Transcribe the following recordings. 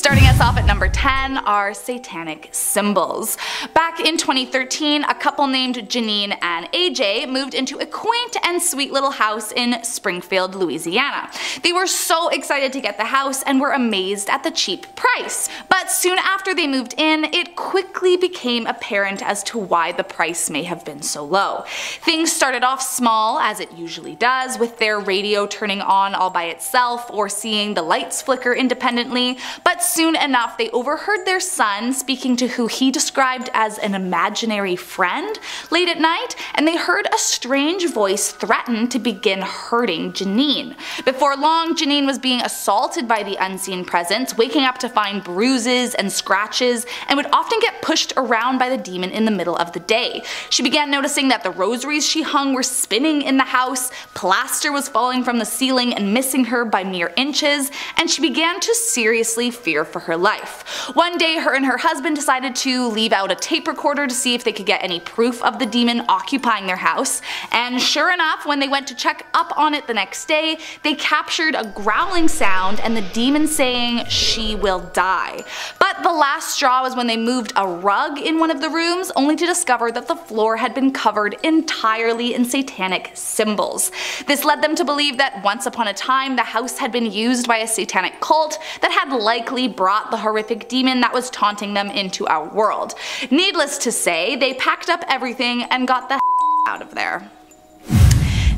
Starting us off at number 10 are satanic symbols. Back in 2013, a couple named Janine and AJ moved into a quaint and sweet little house in Springfield, Louisiana. They were so excited to get the house and were amazed at the cheap price. But soon after they moved in, it quickly became apparent as to why the price may have been so low. Things started off small, as it usually does, with their radio turning on all by itself or seeing the lights flicker independently, but soon enough they overheard their son speaking to who he described as an imaginary friend late at night, and they heard a strange voice threaten to begin hurting Janine. Before long, Janine was being assaulted by the unseen presence, waking up to find bruises and scratches, and would often get pushed around by the demon in the middle of the day. She began noticing that the rosaries she hung were spinning in the house, plaster was falling from the ceiling and missing her by mere inches, and she began to seriously fear for her life. One day, her and her husband decided to leave out a tape recorder to see if they could get any proof of the demon occupying their house, and sure enough, when they went to check up on it the next day, they captured a growling sound and the demon saying, "She will die." But the last straw was when they moved a rug in one of the rooms, only to discover that the floor had been covered entirely in satanic symbols. This led them to believe that once upon a time the house had been used by a satanic cult that had likely brought the horrific demon that was taunting them into our world. Needless to say, they packed up everything and got the out of there.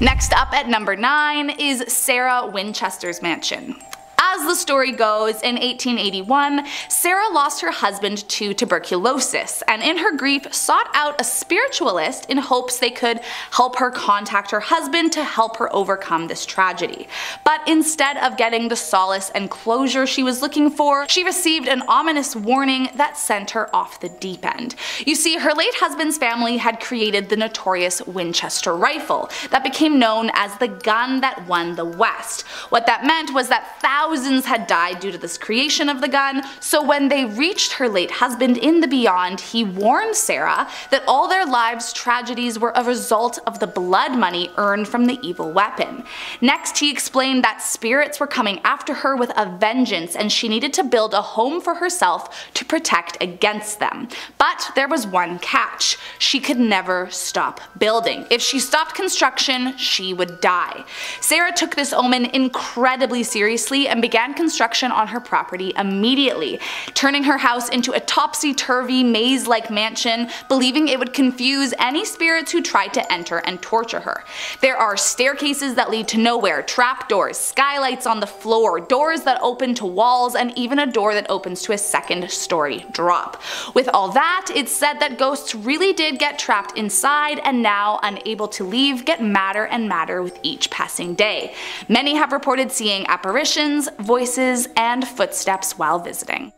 Next up at number 9 is Sarah Winchester's mansion. As the story goes, in 1881, Sarah lost her husband to tuberculosis, and in her grief sought out a spiritualist in hopes they could help her contact her husband to help her overcome this tragedy. But instead of getting the solace and closure she was looking for, she received an ominous warning that sent her off the deep end. You see, her late husband's family had created the notorious Winchester rifle that became known as the gun that won the West. What that meant was that thousands had died due to this creation of the gun, so when they reached her late husband in the beyond, he warned Sarah that all their lives' tragedies were a result of the blood money earned from the evil weapon. Next, he explained that spirits were coming after her with a vengeance and she needed to build a home for herself to protect against them. But there was one catch: she could never stop building. If she stopped construction, she would die. Sarah took this omen incredibly seriously and began construction on her property immediately, turning her house into a topsy-turvy maze-like mansion, believing it would confuse any spirits who tried to enter and torture her. There are staircases that lead to nowhere, trapdoors, skylights on the floor, doors that open to walls, and even a door that opens to a second-story drop. With all that, it's said that ghosts really did get trapped inside and now, unable to leave, get madder and madder with each passing day. Many have reported seeing apparitions, voices, and footsteps while visiting.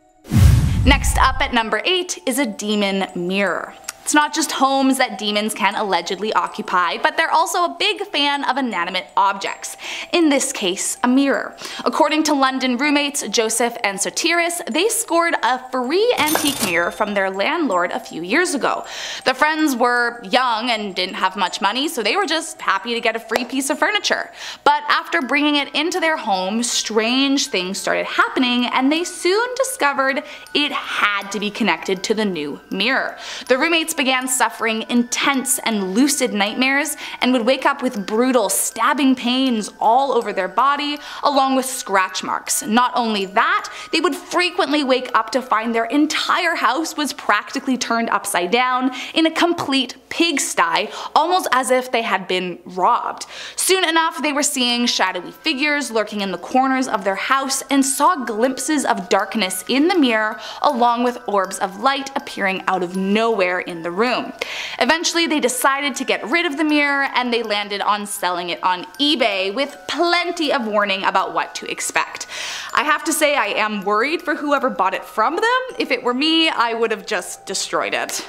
Next up at number 8 is a demon mirror. It's not just homes that demons can allegedly occupy, but they're also a big fan of inanimate objects. In this case, a mirror. According to London roommates Joseph and Sotiris, they scored a free antique mirror from their landlord a few years ago. The friends were young and didn't have much money, so they were just happy to get a free piece of furniture. But after bringing it into their home, strange things started happening, and they soon discovered it had to be connected to the new mirror. The roommates began suffering intense and lucid nightmares and would wake up with brutal stabbing pains all over their body, along with scratch marks. Not only that, they would frequently wake up to find their entire house was practically turned upside down in a complete pigsty, almost as if they had been robbed. Soon enough, they were seeing shadowy figures lurking in the corners of their house and saw glimpses of darkness in the mirror, along with orbs of light appearing out of nowhere in the room. Eventually, they decided to get rid of the mirror and they landed on selling it on eBay with plenty of warning about what to expect. I have to say, I am worried for whoever bought it from them. If it were me, I would have just destroyed it.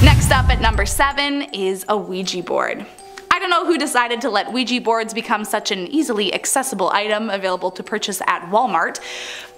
Next up at number 7 is a Ouija board. I don't know who decided to let Ouija boards become such an easily accessible item available to purchase at Walmart,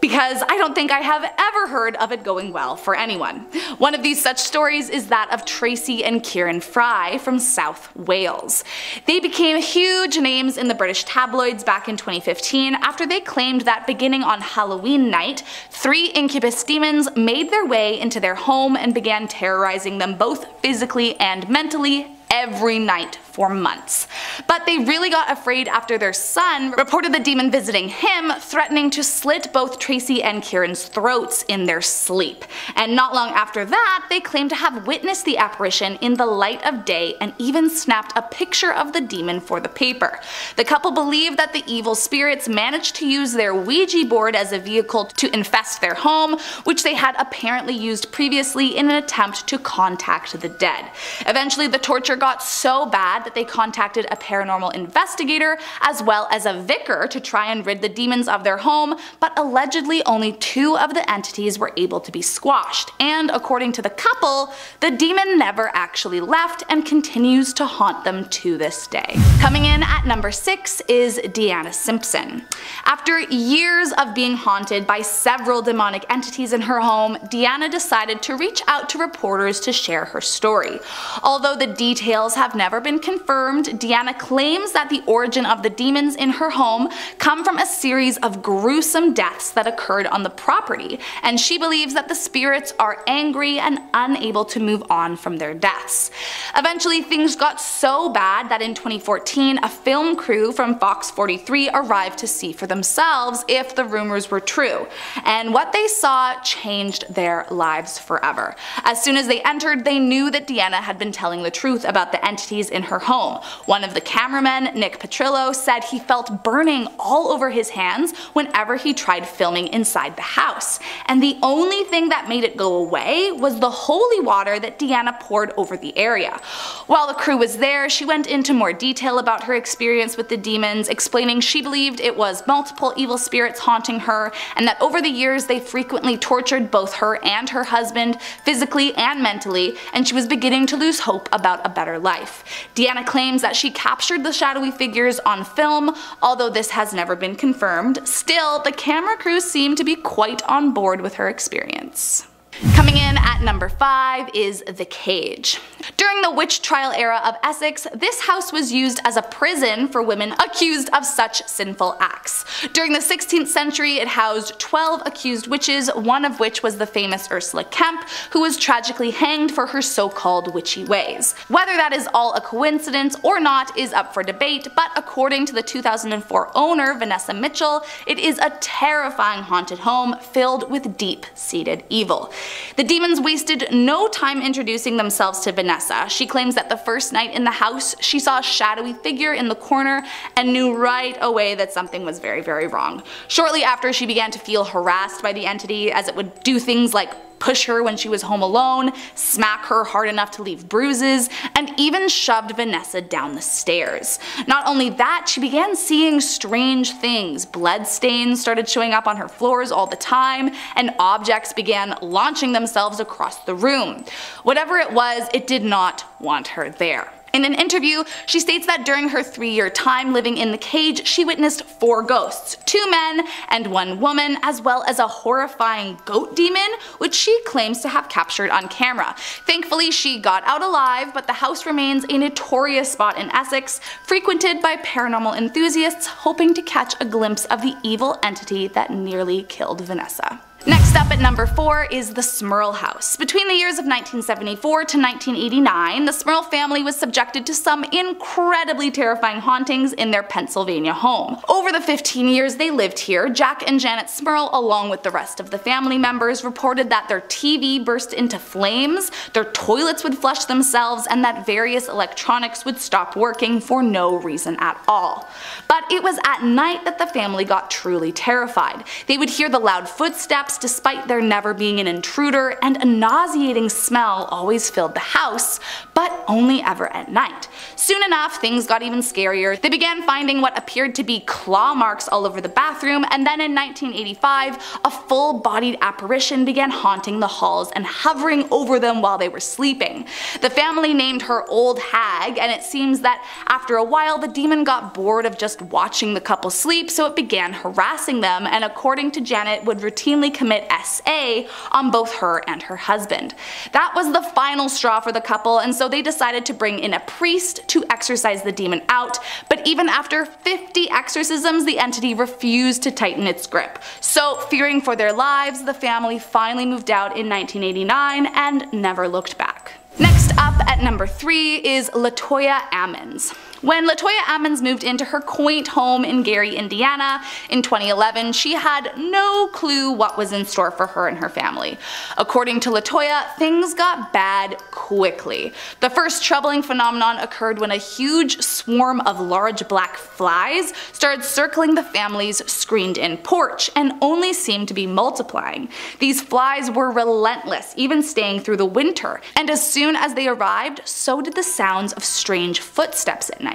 because I don't think I have ever never heard of it going well for anyone. One of these such stories is that of Tracy and Kieran Fry from South Wales. They became huge names in the British tabloids back in 2015 after they claimed that beginning on Halloween night, 3 incubus demons made their way into their home and began terrorizing them both physically and mentally every night for months. But they really got afraid after their son reported the demon visiting him, threatening to slit both Tracy and Kieran's throats in their sleep. And not long after that, they claimed to have witnessed the apparition in the light of day and even snapped a picture of the demon for the paper. The couple believed that the evil spirits managed to use their Ouija board as a vehicle to infest their home, which they had apparently used previously in an attempt to contact the dead. Eventually, the torture got so bad that they contacted a paranormal investigator as well as a vicar to try and rid the demons of their home, but allegedly only 2 of the entities were able to be squashed, and according to the couple, the demon never actually left and continues to haunt them to this day. Coming in at number 6 is Deanna Simpson. After years of being haunted by several demonic entities in her home, Deanna decided to reach out to reporters to share her story. Although the details have never been confirmed, Deanna claims that the origin of the demons in her home come from a series of gruesome deaths that occurred on the property, and she believes that the spirits are angry and unable to move on from their deaths. Eventually, things got so bad that in 2014, a film crew from Fox 43 arrived to see for themselves if the rumors were true, and what they saw changed their lives forever. As soon as they entered, they knew that Deanna had been telling the truth about the entities in her home. One of the cameramen, Nick Petrillo, said he felt burning all over his hands whenever he tried filming inside the house, and the only thing that made it go away was the holy water that Deanna poured over the area. While the crew was there, she went into more detail about her experience with the demons, explaining she believed it was multiple evil spirits haunting her, and that over the years they frequently tortured both her and her husband, physically and mentally, and she was beginning to lose hope about a better life. Deanna claims that she captured the shadowy figures on film, although this has never been confirmed. Still, the camera crew seemed to be quite on board with her experience. Coming in at number 5 is The Cage. During the witch trial era of Essex, this house was used as a prison for women accused of such sinful acts. During the 16th century, it housed 12 accused witches, one of which was the famous Ursula Kemp, who was tragically hanged for her so-called witchy ways. Whether that is all a coincidence or not is up for debate, but according to the 2004 owner, Vanessa Mitchell, it is a terrifying haunted home filled with deep-seated evil. The demons wasted no time introducing themselves to Vanessa. She claims that the first night in the house, she saw a shadowy figure in the corner and knew right away that something was very, very wrong. Shortly after, she began to feel harassed by the entity, as it would do things like push her when she was home alone, smack her hard enough to leave bruises, and even shoved Vanessa down the stairs. Not only that, she began seeing strange things. Blood stains started showing up on her floors all the time, and objects began launching themselves across the room. Whatever it was, it did not want her there. In an interview, she states that during her 3-year time living in the cage, she witnessed 4 ghosts, 2 men and 1 woman, as well as a horrifying goat demon, which she claims to have captured on camera. Thankfully, she got out alive, but the house remains a notorious spot in Essex, frequented by paranormal enthusiasts hoping to catch a glimpse of the evil entity that nearly killed Vanessa. Next up at number 4 is the Smurl House. Between the years of 1974 to 1989, the Smurl family was subjected to some incredibly terrifying hauntings in their Pennsylvania home. Over the 15 years they lived here, Jack and Janet Smurl, along with the rest of the family members, reported that their TV burst into flames, their toilets would flush themselves, and that various electronics would stop working for no reason at all. But it was at night that the family got truly terrified. They would hear the loud footsteps despite there never being an intruder, and a nauseating smell always filled the house, but only ever at night. Soon enough, things got even scarier. They began finding what appeared to be claw marks all over the bathroom, and then in 1985, a full-bodied apparition began haunting the halls and hovering over them while they were sleeping. The family named her Old Hag, and it seems that after a while the demon got bored of just watching the couple sleep, so it began harassing them, and according to Janet, would routinely commit SA on both her and her husband. That was the final straw for the couple, and so they decided to bring in a priest to exorcise the demon out, but even after 50 exorcisms, the entity refused to tighten its grip. So, fearing for their lives, the family finally moved out in 1989 and never looked back. Next up at number 3 is LaToya Ammons. When LaToya Ammons moved into her quaint home in Gary, Indiana in 2011, she had no clue what was in store for her and her family. According to LaToya, things got bad quickly. The first troubling phenomenon occurred when a huge swarm of large black flies started circling the family's screened-in porch and only seemed to be multiplying. These flies were relentless, even staying through the winter, and as soon as they arrived, so did the sounds of strange footsteps at night.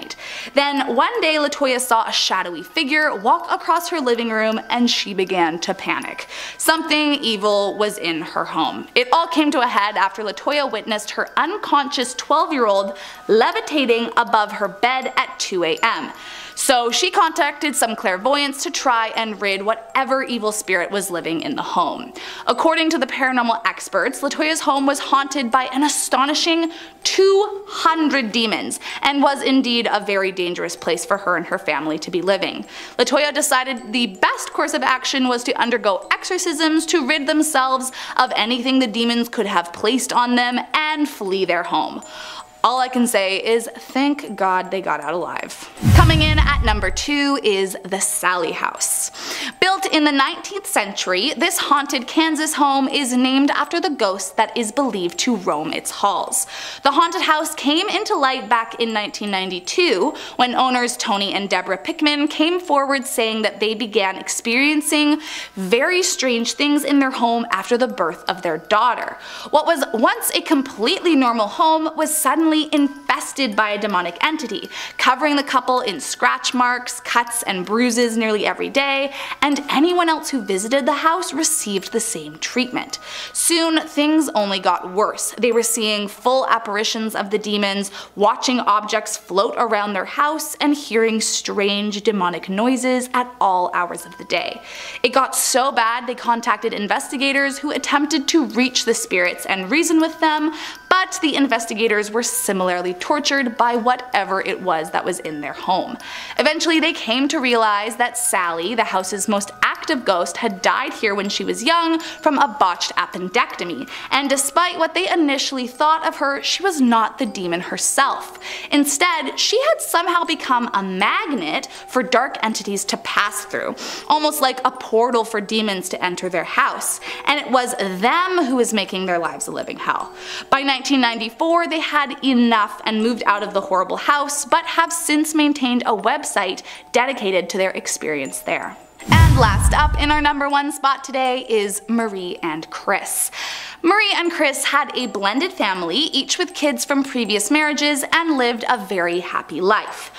Then one day LaToya saw a shadowy figure walk across her living room and she began to panic. Something evil was in her home. It all came to a head after LaToya witnessed her unconscious 12-year-old levitating above her bed at 2 a.m. So she contacted some clairvoyants to try and rid whatever evil spirit was living in the home. According to the paranormal experts, LaToya's home was haunted by an astonishing 200 demons and was indeed a very dangerous place for her and her family to be living. LaToya decided the best course of action was to undergo exorcisms to rid themselves of anything the demons could have placed on them and flee their home. All I can say is thank God they got out alive. Coming in at number 2 is the Sallie House. Built in the 19th century, this haunted Kansas home is named after the ghost that is believed to roam its halls. The haunted house came into light back in 1992 when owners Tony and Deborah Pickman came forward saying that they began experiencing very strange things in their home after the birth of their daughter. What was once a completely normal home was suddenly infested by a demonic entity, covering the couple in scratch marks, cuts, and bruises nearly every day, and anyone else who visited the house received the same treatment. Soon, things only got worse. They were seeing full apparitions of the demons, watching objects float around their house, and hearing strange demonic noises at all hours of the day. It got so bad they contacted investigators who attempted to reach the spirits and reason with them, but the investigators were similarly tortured by whatever it was that was in their home. Eventually they came to realize that Sallie, the house's most active ghost, had died here when she was young from a botched appendectomy, and despite what they initially thought of her, she was not the demon herself. Instead, she had somehow become a magnet for dark entities to pass through, almost like a portal for demons to enter their house, and it was them who was making their lives a living hell. By 1994, they had enough and moved out of the horrible house, but have since maintained a website dedicated to their experience there. And last up in our number 1 spot today is Marie and Chris. Marie and Chris had a blended family, each with kids from previous marriages, and lived a very happy life.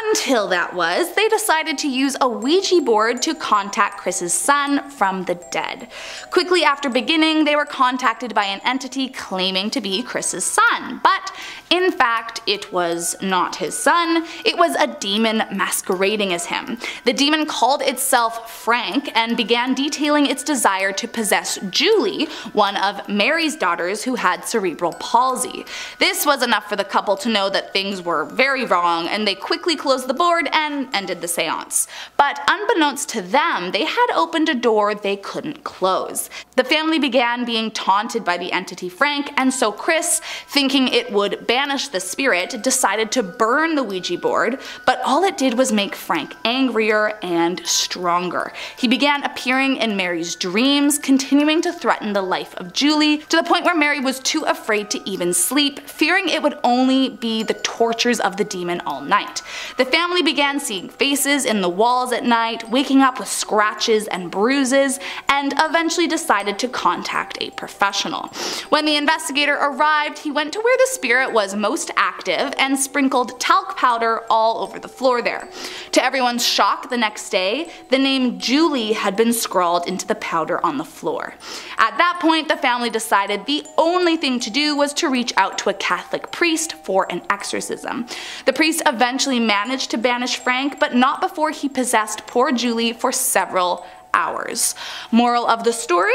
Until they decided to use a Ouija board to contact Chris's son from the dead. Quickly after beginning, they were contacted by an entity claiming to be Chris's son, but in fact it was not his son, it was a demon masquerading as him. The demon called itself Frank and began detailing its desire to possess Julie, one of Mary's daughters who had cerebral palsy. This was enough for the couple to know that things were very wrong, and they quickly closed the board and ended the seance. But unbeknownst to them, they had opened a door they couldn't close. The family began being taunted by the entity Frank, and so Chris, thinking it would banish the spirit, decided to burn the Ouija board, but all it did was make Frank angrier and stronger. He began appearing in Mary's dreams, continuing to threaten the life of Julie, to the point where Mary was too afraid to even sleep, fearing it would only be the tortures of the demon all night. The family began seeing faces in the walls at night, waking up with scratches and bruises, and eventually decided to contact a professional. When the investigator arrived, he went to where the spirit was most active and sprinkled talc powder all over the floor there. To everyone's shock the next day, the name Julie had been scrawled into the powder on the floor. At that point, the family decided the only thing to do was to reach out to a Catholic priest for an exorcism. The priest eventually managed to banish Frank, but not before he possessed poor Julie for several hours. Moral of the story?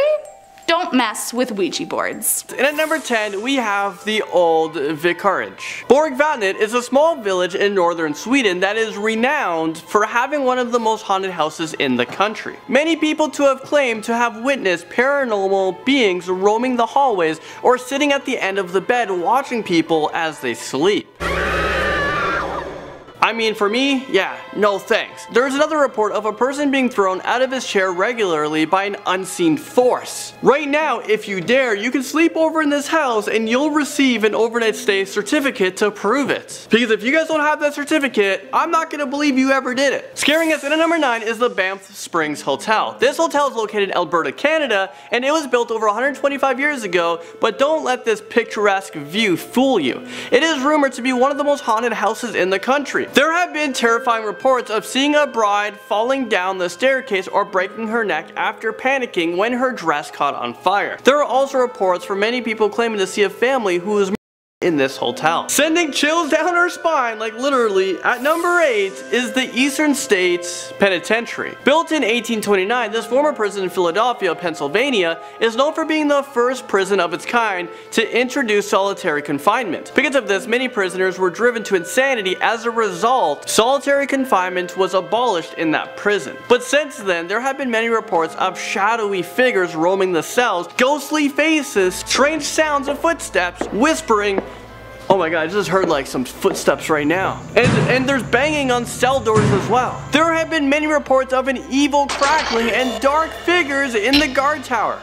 Don't mess with Ouija boards. And at number 10, we have the Old Vicarage. Borgvattnet is a small village in northern Sweden that is renowned for having one of the most haunted houses in the country. Many people to have claimed to have witnessed paranormal beings roaming the hallways or sitting at the end of the bed watching people as they sleep. I mean, for me, yeah, no thanks. There's another report of a person being thrown out of his chair regularly by an unseen force. Right now, if you dare, you can sleep over in this house and you'll receive an overnight stay certificate to prove it. Because if you guys don't have that certificate, I'm not gonna believe you ever did it. Scaring us in at number 9 is the Banff Springs Hotel. This hotel is located in Alberta, Canada, and it was built over 125 years ago, but don't let this picturesque view fool you. It is rumored to be one of the most haunted houses in the country. There have been terrifying reports of seeing a bride falling down the staircase or breaking her neck after panicking when her dress caught on fire. There are also reports from many people claiming to see a family who was in this hotel, sending chills down her spine, like literally. At number 8 is the Eastern States Penitentiary. Built in 1829, this former prison in Philadelphia, Pennsylvania, is known for being the first prison of its kind to introduce solitary confinement. Because of this, many prisoners were driven to insanity. As a result, solitary confinement was abolished in that prison. But since then, there have been many reports of shadowy figures roaming the cells, ghostly faces, strange sounds of footsteps, whispering. Oh my god, I just heard like some footsteps right now. And there's banging on cell doors as well. There have been many reports of an evil crackling and dark figures in the guard tower.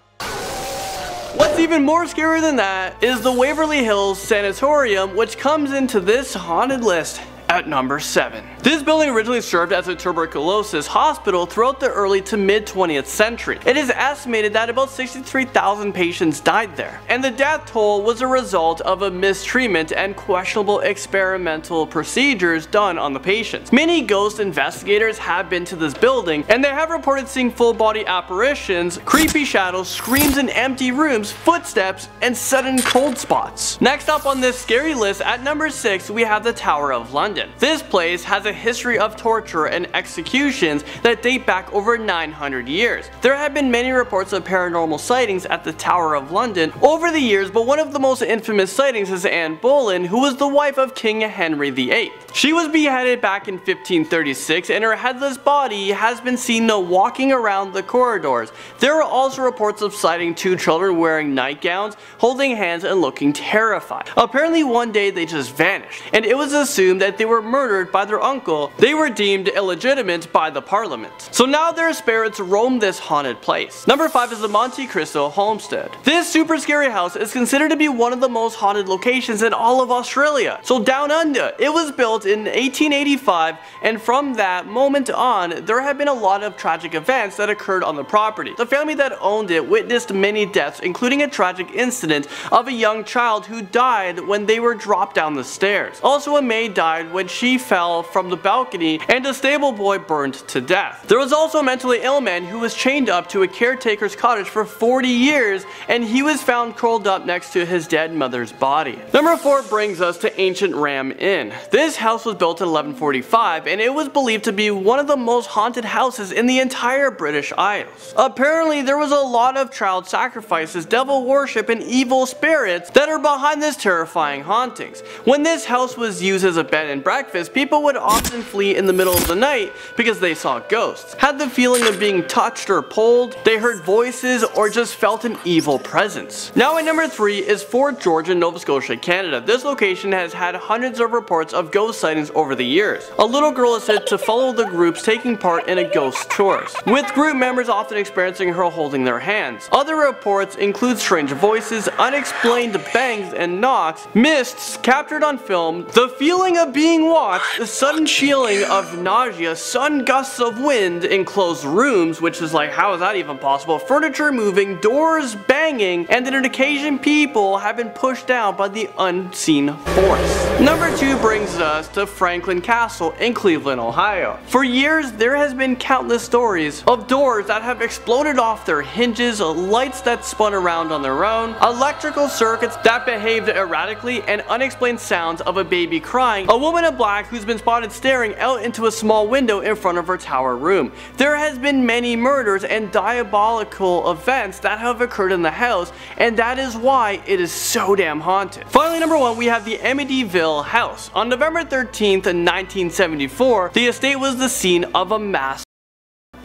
What's even more scary than that is the Waverly Hills Sanatorium, which comes into this haunted list at number 7. This building originally served as a tuberculosis hospital throughout the early to mid 20th century. It is estimated that about 63,000 patients died there, and the death toll was a result of a mistreatment and questionable experimental procedures done on the patients. Many ghost investigators have been to this building, and they have reported seeing full body apparitions, creepy shadows, screams in empty rooms, footsteps, and sudden cold spots. Next up on this scary list at number 6, we have the Tower of London. This place has a history of torture and executions that date back over 900 years. There have been many reports of paranormal sightings at the Tower of London over the years, but one of the most infamous sightings is Anne Boleyn, who was the wife of King Henry VIII. She was beheaded back in 1536, and her headless body has been seen walking around the corridors. There are also reports of sighting 2 children wearing nightgowns, holding hands and looking terrified. Apparently one day they just vanished, and it was assumed that they were murdered by their uncle. They were deemed illegitimate by the parliament. So now their spirits roam this haunted place. Number 5 is the Monte Cristo Homestead. This super scary house is considered to be one of the most haunted locations in all of Australia. So down under, it was built in 1885, and from that moment on, there have been a lot of tragic events that occurred on the property. The family that owned it witnessed many deaths, including a tragic incident of a young child who died when they were dropped down the stairs. Also, a maid died when she fell from the balcony, and a stable boy burned to death. There was also a mentally ill man who was chained up to a caretaker's cottage for 40 years, and he was found curled up next to his dead mother's body. Number 4 brings us to Ancient Ram Inn. This house was built in 1145, and it was believed to be one of the most haunted houses in the entire British Isles. Apparently, there was a lot of child sacrifices, devil worship, and evil spirits that are behind this terrifying hauntings. When this house was used as a bed and breakfast, people would often flee in the middle of the night because they saw ghosts, had the feeling of being touched or pulled, they heard voices, or just felt an evil presence. Now at number 3 is Fort George in Nova Scotia, Canada. This location has had hundreds of reports of ghost sightings over the years. A little girl is said to follow the groups taking part in a ghost tours, with group members often experiencing her holding their hands. Other reports include strange voices, unexplained bangs and knocks, mists captured on film, the feeling of being watched, the sudden feeling of nausea, sudden gusts of wind in closed rooms, which is like, how is that even possible? Furniture moving, doors banging, and on occasion people have been pushed down by the unseen force. Number 2 brings us west to Franklin Castle in Cleveland, Ohio. For years, there has been countless stories of doors that have exploded off their hinges, lights that spun around on their own, electrical circuits that behaved erratically, and unexplained sounds of a baby crying, a woman in black who's been spotted staring out into a small window in front of her tower room. There has been many murders and diabolical events that have occurred in the house, and that is why it is so damn haunted. Finally, number 1, we have the Amityville house. On November 13th, 1974, the estate was the scene of a mass.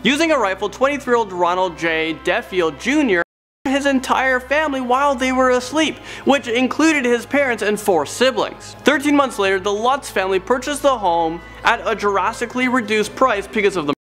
Using a rifle, 23-year-old Ronald J. Deffield Jr. his entire family while they were asleep, which included his parents and 4 siblings. 13 months later, the Lutz family purchased the home at a drastically reduced price because of the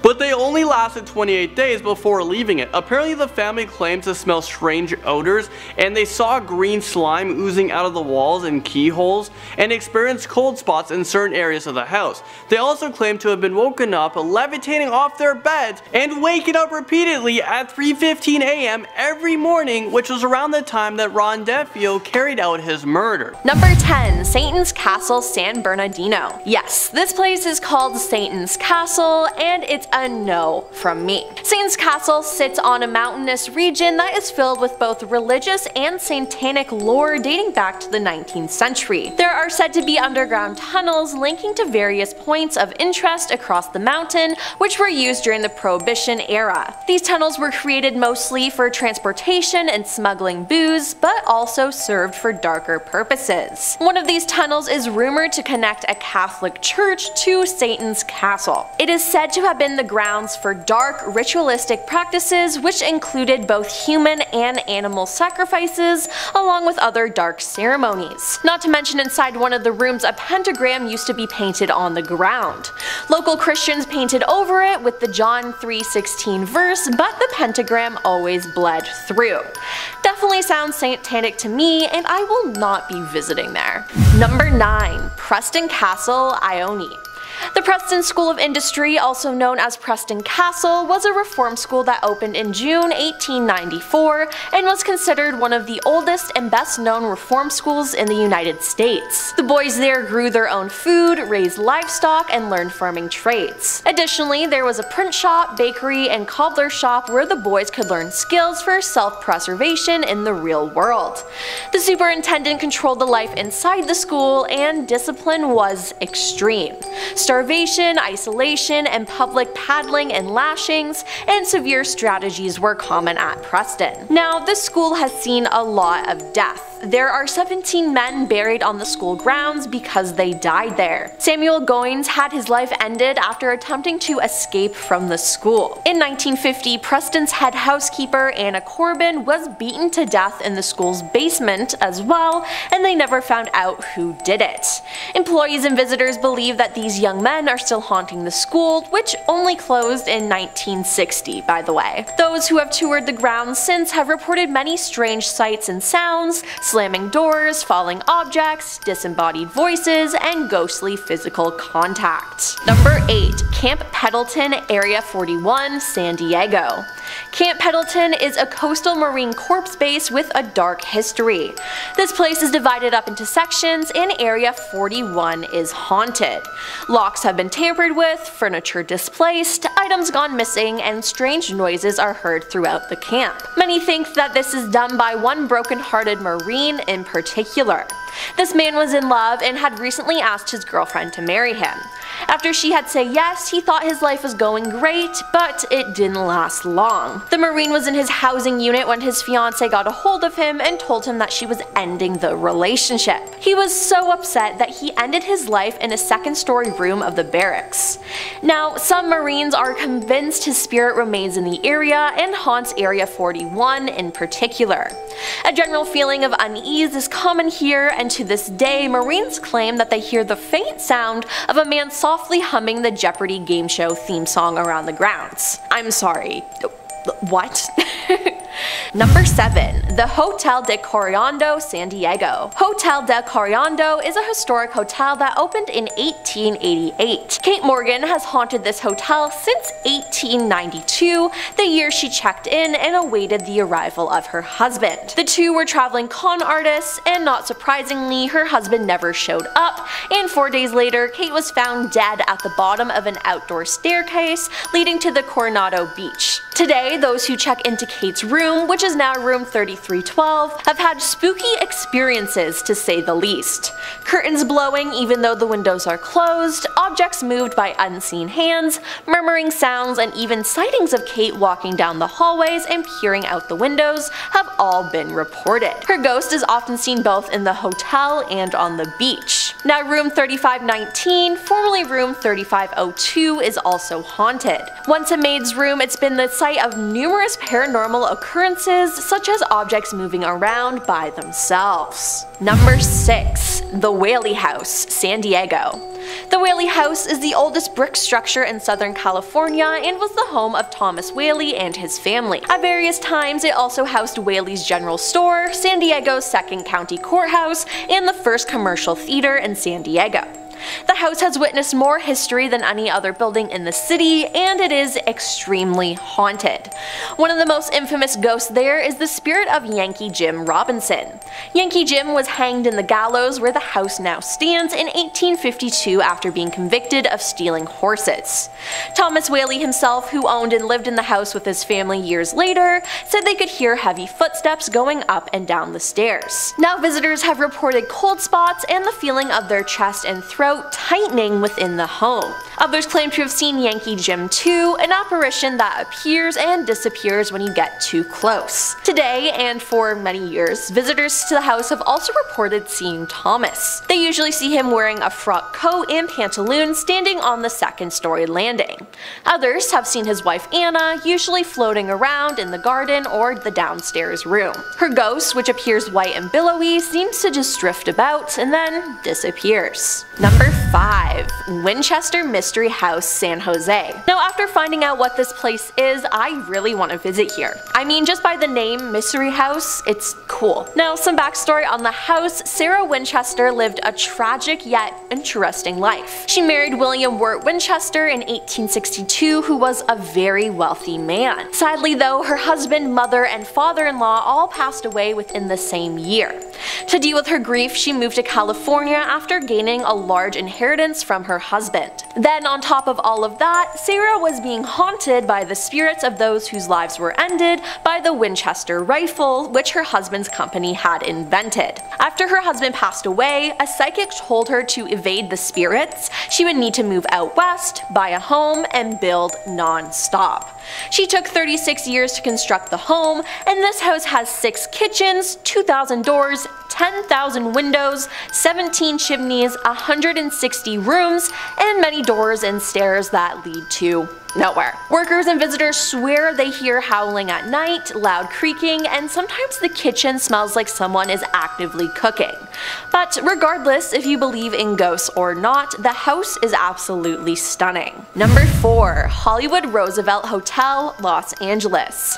but they only lasted 28 days before leaving it. Apparently the family claimed to smell strange odors, and they saw green slime oozing out of the walls and keyholes, and experienced cold spots in certain areas of the house. They also claimed to have been woken up, levitating off their beds, and waking up repeatedly at 3:15 a.m. every morning, which was around the time that Ron Deffield carried out his murder. Number 10. Satan's Castle, San Bernardino. Yes, this place is called Satan's Castle, and it's a no from me. Satan's Castle sits on a mountainous region that is filled with both religious and satanic lore dating back to the 19th century. There are said to be underground tunnels linking to various points of interest across the mountain, which were used during the Prohibition era. These tunnels were created mostly for transportation and smuggling booze, but also served for darker purposes. One of these tunnels is rumored to connect a Catholic church to Satan's Castle. It is said to have been the grounds for dark, ritualistic practices which included both human and animal sacrifices, along with other dark ceremonies. Not to mention, inside one of the rooms a pentagram used to be painted on the ground. Local Christians painted over it with the John 3:16 verse, but the pentagram always bled through. Definitely sounds satanic to me, and I will not be visiting there. Number 9. Preston Castle, Ione. The Preston School of Industry, also known as Preston Castle, was a reform school that opened in June 1894 and was considered one of the oldest and best known reform schools in the United States. The boys there grew their own food, raised livestock, and learned farming trades. Additionally, there was a print shop, bakery, and cobbler shop where the boys could learn skills for self-preservation in the real world. The superintendent controlled the life inside the school, and discipline was extreme. Starvation, isolation, and public paddling and lashings, and severe strategies were common at Preston. Now, this school has seen a lot of death. There are 17 men buried on the school grounds because they died there. Samuel Goins had his life ended after attempting to escape from the school. In 1950, Preston's head housekeeper, Anna Corbin, was beaten to death in the school's basement as well, and they never found out who did it. Employees and visitors believe that these young men are still haunting the school, which only closed in 1960, by the way. Those who have toured the grounds since have reported many strange sights and sounds, slamming doors, falling objects, disembodied voices, and ghostly physical contact. Number 8. Camp Pendleton, Area 41, San Diego. Camp Pendleton is a coastal Marine Corps base with a dark history. This place is divided up into sections, and Area 41 is haunted. Locks have been tampered with, furniture displaced, items gone missing, and strange noises are heard throughout the camp. Many think that this is done by one broken-hearted Marine in particular. This man was in love and had recently asked his girlfriend to marry him. After she had said yes, he thought his life was going great, but it didn't last long. The Marine was in his housing unit when his fiancée got a hold of him and told him that she was ending the relationship. He was so upset that he ended his life in a second-story room of the barracks. Now, some Marines are convinced his spirit remains in the area and haunts Area 41 in particular. A general feeling of unease is common here, and to this day, Marines claim that they hear the faint sound of a man softly humming the Jeopardy game show theme song around the grounds. I'm sorry. What? Number 7. The Hotel de Coriando, San Diego. Hotel de Coriando is a historic hotel that opened in 1888. Kate Morgan has haunted this hotel since 1892, the year she checked in and awaited the arrival of her husband. The two were traveling con artists, and not surprisingly, her husband never showed up, and 4 days later, Kate was found dead at the bottom of an outdoor staircase leading to the Coronado Beach. Today, those who check into Kate's room, which is now room 3312, have had spooky experiences to say the least. Curtains blowing even though the windows are closed, objects moved by unseen hands, murmuring sounds, and even sightings of Kate walking down the hallways and peering out the windows have all been reported. Her ghost is often seen both in the hotel and on the beach. Now room 3519, formerly room 3502, is also haunted. Once a maid's room, it's been the site of numerous paranormal occurrences, such as objects moving around by themselves. Number 6. The Whaley House, San Diego. The Whaley House is the oldest brick structure in Southern California and was the home of Thomas Whaley and his family. At various times, it also housed Whaley's General Store, San Diego's second county courthouse, and the first commercial theater in San Diego. The house has witnessed more history than any other building in the city, and it is extremely haunted. One of the most infamous ghosts there is the spirit of Yankee Jim Robinson. Yankee Jim was hanged in the gallows where the house now stands in 1852 after being convicted of stealing horses. Thomas Whaley himself, who owned and lived in the house with his family years later, said they could hear heavy footsteps going up and down the stairs. Now visitors have reported cold spots and the feeling of their chest and throat tightening within the home. Others claim to have seen Yankee Jim too, an apparition that appears and disappears when you get too close. Today, and for many years, visitors to the house have also reported seeing Thomas. They usually see him wearing a frock coat and pantaloons standing on the second-story landing. Others have seen his wife Anna, usually floating around in the garden or the downstairs room. Her ghost, which appears white and billowy, seems to just drift about and then disappears. Number 5. Winchester Mystery House, San Jose. Now after finding out what this place is, I really want to visit here. I mean, just by the name Mystery House, it's cool. Now some backstory on the house: Sarah Winchester lived a tragic yet interesting life. She married William Wirt Winchester in 1862, who was a very wealthy man. Sadly though, her husband, mother, and father-in-law all passed away within the same year. To deal with her grief, she moved to California after gaining a large inheritance from her husband. Then on top of all of that, Sarah was being haunted by the spirits of those whose lives were ended by the Winchester rifle, which her husband's company had invented. After her husband passed away, a psychic told her to evade the spirits, she would need to move out west, buy a home, and build non-stop. She took 36 years to construct the home, and this house has 6 kitchens, 2,000 doors, 10,000 windows, 17 chimneys, 160 rooms, and many doors and stairs that lead to nowhere. Workers and visitors swear they hear howling at night, loud creaking, and sometimes the kitchen smells like someone is actively cooking. But regardless if you believe in ghosts or not, the house is absolutely stunning. Number 4. Hollywood Roosevelt Hotel, Los Angeles.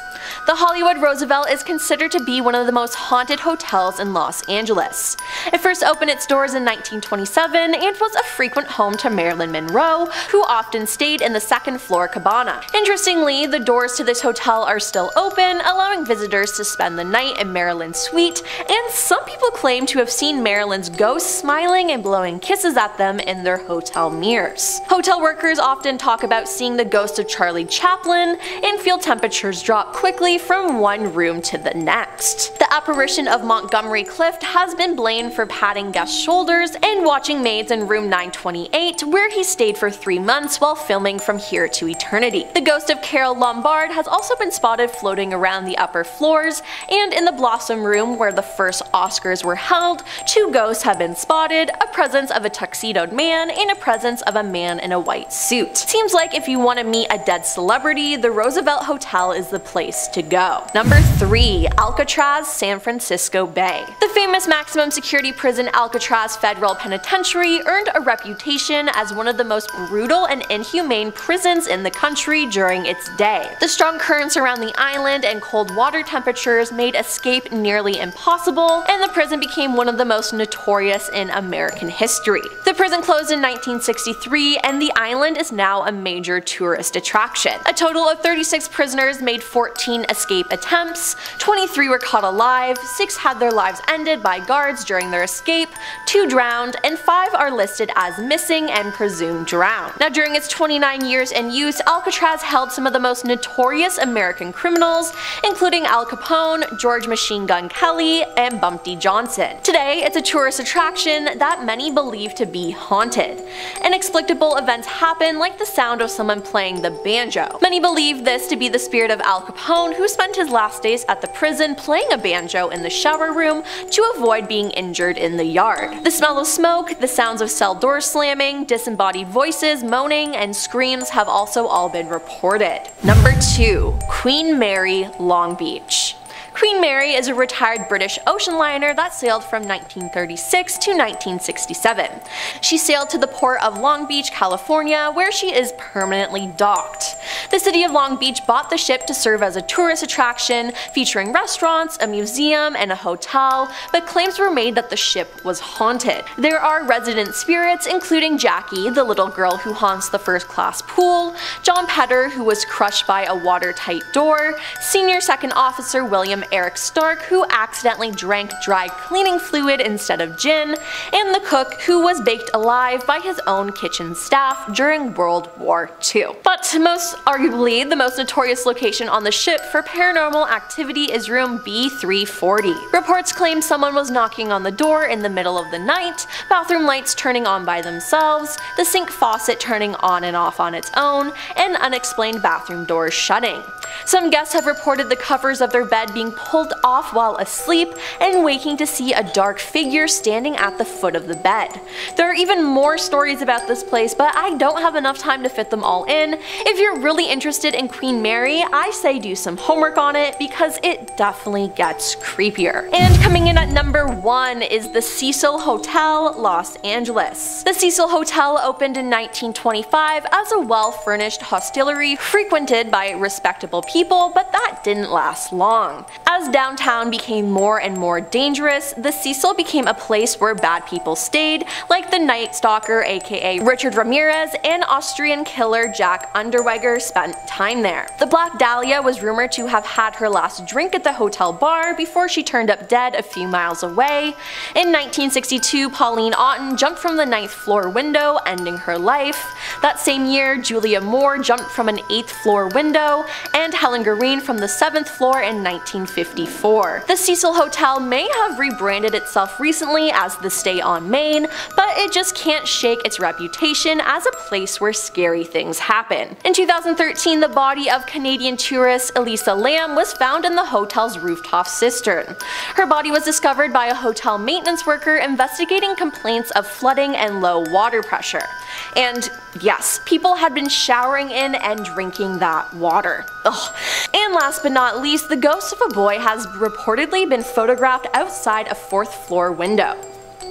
The Hollywood Roosevelt is considered to be one of the most haunted hotels in Los Angeles. It first opened its doors in 1927 and was a frequent home to Marilyn Monroe, who often stayed in the second floor cabana. Interestingly, the doors to this hotel are still open, allowing visitors to spend the night in Marilyn's suite, and some people claim to have seen Marilyn's ghost smiling and blowing kisses at them in their hotel mirrors. Hotel workers often talk about seeing the ghost of Charlie Chaplin and feel temperatures drop quickly from one room to the next. The apparition of Montgomery Clift has been blamed for patting guests' shoulders and watching maids in room 928, where he stayed for 3 months while filming From Here to Eternity. The ghost of Carole Lombard has also been spotted floating around the upper floors, and in the Blossom Room, where the first Oscars were held, 2 ghosts have been spotted, a presence of a tuxedoed man and a presence of a man in a white suit. Seems like if you want to meet a dead celebrity, the Roosevelt Hotel is the place to go. Number 3. Alcatraz, San Francisco Bay. The famous maximum security prison Alcatraz Federal Penitentiary earned a reputation as one of the most brutal and inhumane prisons in in the country during its day. The strong currents around the island and cold water temperatures made escape nearly impossible, and the prison became one of the most notorious in American history. The prison closed in 1963, and the island is now a major tourist attraction. A total of 36 prisoners made 14 escape attempts, 23 were caught alive, 6 had their lives ended by guards during their escape, 2 drowned, and 5 are listed as missing and presumed drowned. Now, during its 29 years in use, Alcatraz held some of the most notorious American criminals, including Al Capone, George Machine Gun Kelly, and Bumpty Johnson. Today, it's a tourist attraction that many believe to be haunted. Inexplicable events happen, like the sound of someone playing the banjo. Many believe this to be the spirit of Al Capone, who spent his last days at the prison playing a banjo in the shower room to avoid being injured in the yard. The smell of smoke, the sounds of cell doors slamming, disembodied voices, moaning, and screams have also all been reported. Number 2. Queen Mary, Long Beach. Queen Mary is a retired British ocean liner that sailed from 1936 to 1967. She sailed to the port of Long Beach, California, where she is permanently docked. The city of Long Beach bought the ship to serve as a tourist attraction, featuring restaurants, a museum, and a hotel, but claims were made that the ship was haunted. There are resident spirits, including Jackie, the little girl who haunts the first-class pool, John Petter, who was crushed by a watertight door, Senior Second Officer William Eric Stark, who accidentally drank dry cleaning fluid instead of gin, and the cook, who was baked alive by his own kitchen staff during World War II. But most arguably, the most notorious location on the ship for paranormal activity is room B340. Reports claim someone was knocking on the door in the middle of the night, bathroom lights turning on by themselves, the sink faucet turning on and off on its own, and unexplained bathroom doors shutting. Some guests have reported the covers of their bed being pulled off while asleep and waking to see a dark figure standing at the foot of the bed. There are even more stories about this place, but I don't have enough time to fit them all in. If you're really interested in Queen Mary, I say do some homework on it because it definitely gets creepier. And coming in at number 1 is the Cecil Hotel, Los Angeles. The Cecil Hotel opened in 1925 as a well-furnished hostelry frequented by respectable people, but that didn't last long. As downtown became more and more dangerous, the Cecil became a place where bad people stayed, like the Night Stalker aka Richard Ramirez and Austrian killer Jack Unterweger spent time there. The Black Dahlia was rumored to have had her last drink at the hotel bar before she turned up dead a few miles away. In 1962, Pauline Otten jumped from the 9th floor window, ending her life. That same year, Julia Moore jumped from an 8th floor window, and Helen Green from the 7th floor in 1954. The Cecil Hotel may have rebranded itself recently as the Stay on Main, but it just can't shake its reputation as a place where scary things happen. In 2013, the body of Canadian tourist Elisa Lam was found in the hotel's rooftop cistern. Her body was discovered by a hotel maintenance worker investigating complaints of flooding and low water pressure. And yes, people had been showering in and drinking that water. Ugh. And last but not least, the ghost of a boy has reportedly been photographed outside a 4th floor window.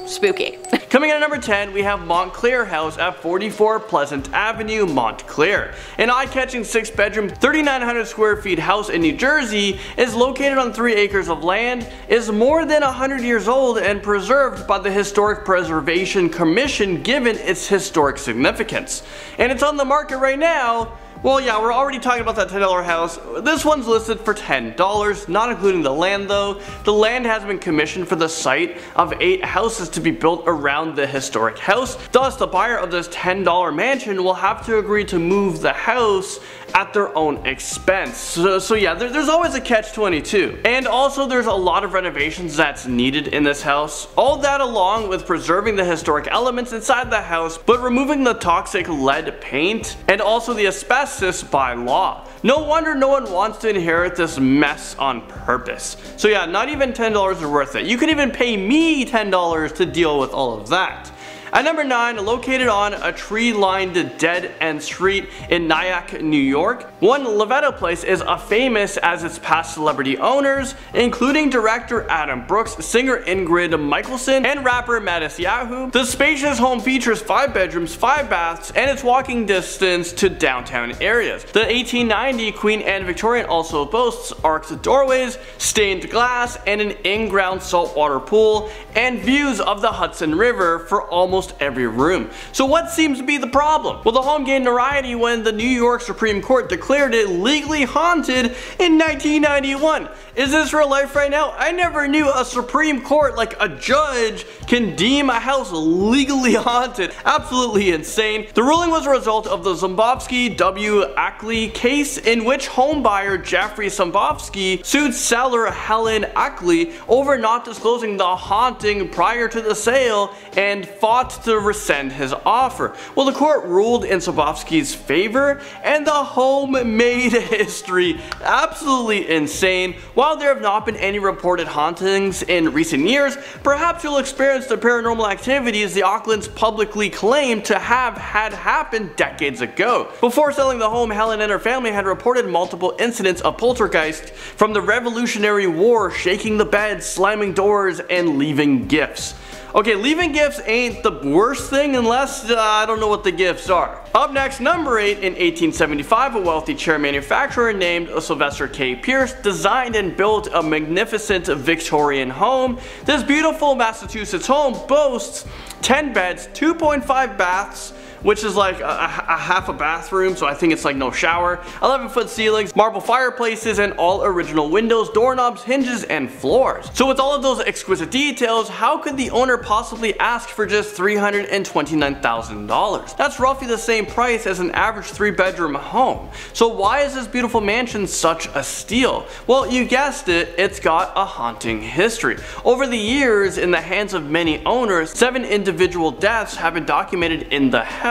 Spooky. Coming in at number 10, we have Montclair House at 44 Pleasant Avenue, Montclair. An eye-catching 6-bedroom, 3,900 square feet house in New Jersey is located on 3 acres of land, is more than 100 years old, and preserved by the Historic Preservation Commission given its historic significance. And it's on the market right now. Well, yeah, we're already talking about that $10 house. This one's listed for $10, not including the land though. The land has been commissioned for the site of 8 houses to be built around the historic house. Thus, the buyer of this $10 mansion will have to agree to move the house at their own expense. So yeah, there's always a catch-22. And also there's a lot of renovations that's needed in this house. All that along with preserving the historic elements inside the house, but removing the toxic lead paint and also the asbestos by law. No wonder no one wants to inherit this mess on purpose. So yeah, not even $10 is worth it. You could even pay me $10 to deal with all of that. At number 9, located on a tree-lined dead-end street in Nyack, New York, One Lovetto Place is famous as its past celebrity owners, including director Adam Brooks, singer Ingrid Michaelson, and rapper Matisyahu. The spacious home features 5 bedrooms, 5 baths, and its walking distance to downtown areas. The 1890 Queen Anne Victorian also boasts arched doorways, stained glass, and an in-ground saltwater pool, and views of the Hudson River for almost every room. So what seems to be the problem? Well, the home gained notoriety when the New York Supreme Court declared it legally haunted in 1991. Is this real life right now? I never knew a Supreme Court, like a judge, can deem a house legally haunted. Absolutely insane. The ruling was a result of the Zumbovsky W. Ackley case, in which homebuyer Jeffrey Zumbovsky sued seller Helen Ackley over not disclosing the haunting prior to the sale and fought to rescind his offer. Well, the court ruled in Zumbovsky's favor, and the home made history. Absolutely insane. While there have not been any reported hauntings in recent years, perhaps you'll experience the paranormal activities the Aucklands publicly claimed to have had happened decades ago. Before selling the home, Helen and her family had reported multiple incidents of poltergeist from the Revolutionary War, shaking the bed, slamming doors, and leaving gifts. Okay, leaving gifts ain't the worst thing unless I don't know what the gifts are. Up next, number 8, in 1875, a wealthy chair manufacturer named Sylvester K. Pierce designed and built a magnificent Victorian home. This beautiful Massachusetts home boasts 10 beds, 2.5 baths, which is like a half a bathroom, so I think it's like no shower, 11-foot ceilings, marble fireplaces, and all original windows, doorknobs, hinges, and floors. So with all of those exquisite details, how could the owner possibly ask for just $329,000? That's roughly the same price as an average 3-bedroom home. So why is this beautiful mansion such a steal? Well, you guessed it, it's got a haunting history. Over the years, in the hands of many owners, 7 individual deaths have been documented in the house,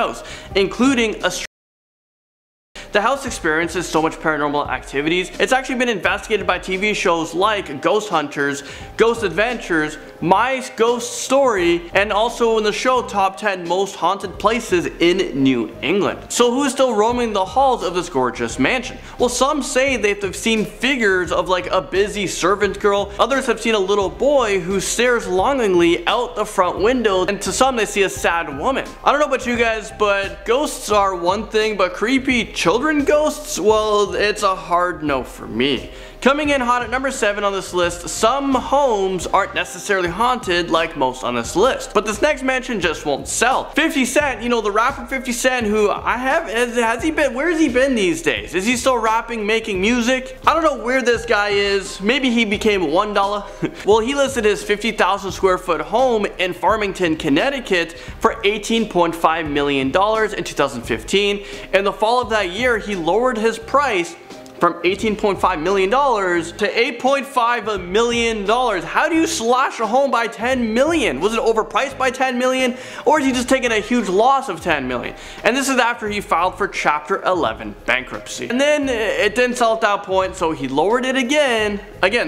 including a The house experiences so much paranormal activities. It's actually been investigated by TV shows like Ghost Hunters, Ghost Adventures, My Ghost Story, and also in the show Top 10 Most Haunted Places in New England. So who is still roaming the halls of this gorgeous mansion? Well, some say they've seen figures of like a busy servant girl, others have seen a little boy who stares longingly out the front window, and to some they see a sad woman. I don't know about you guys, but ghosts are one thing, but creepy children ghosts, well, it's a hard no for me. Coming in hot at number 7 on this list, some homes aren't necessarily haunted like most on this list, but this next mansion just won't sell. 50 Cent, you know, the rapper 50 Cent, who has he been, where's he been these days? Is he still rapping, making music? I don't know where this guy is. Maybe he became $1. Well, he listed his 50,000 square foot home in Farmington, Connecticut for $18.5 million in 2015. In the fall of that year, he lowered his price from $18.5 million to $8.5 million. How do you slash a home by $10 million? Was it overpriced by $10 million? Or is he just taking a huge loss of $10 million? And this is after he filed for Chapter 11 bankruptcy. And then it didn't sell at that point, so he lowered it again,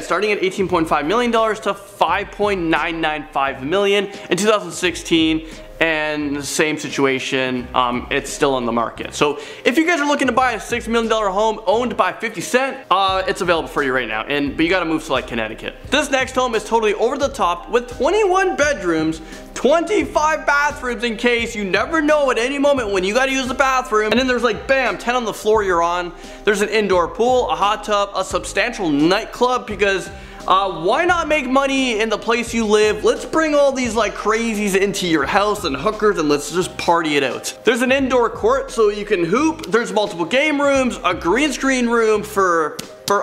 starting at $18.5 million to $5.995 million in 2016. And same situation, it's still on the market. So if you guys are looking to buy a $6 million home owned by 50 Cent, it's available for you right now, but you gotta move to like Connecticut. This next home is totally over the top with 21 bedrooms, 25 bathrooms in case you never know at any moment when you gotta use the bathroom. And then there's like bam, 10 on the floor you're on. There's an indoor pool, a hot tub, a substantial nightclub, because why not make money in the place you live? Let's bring all these like crazies into your house and hookers, and let's just party it out. There's an indoor court so you can hoop. There's multiple game rooms, a green screen room for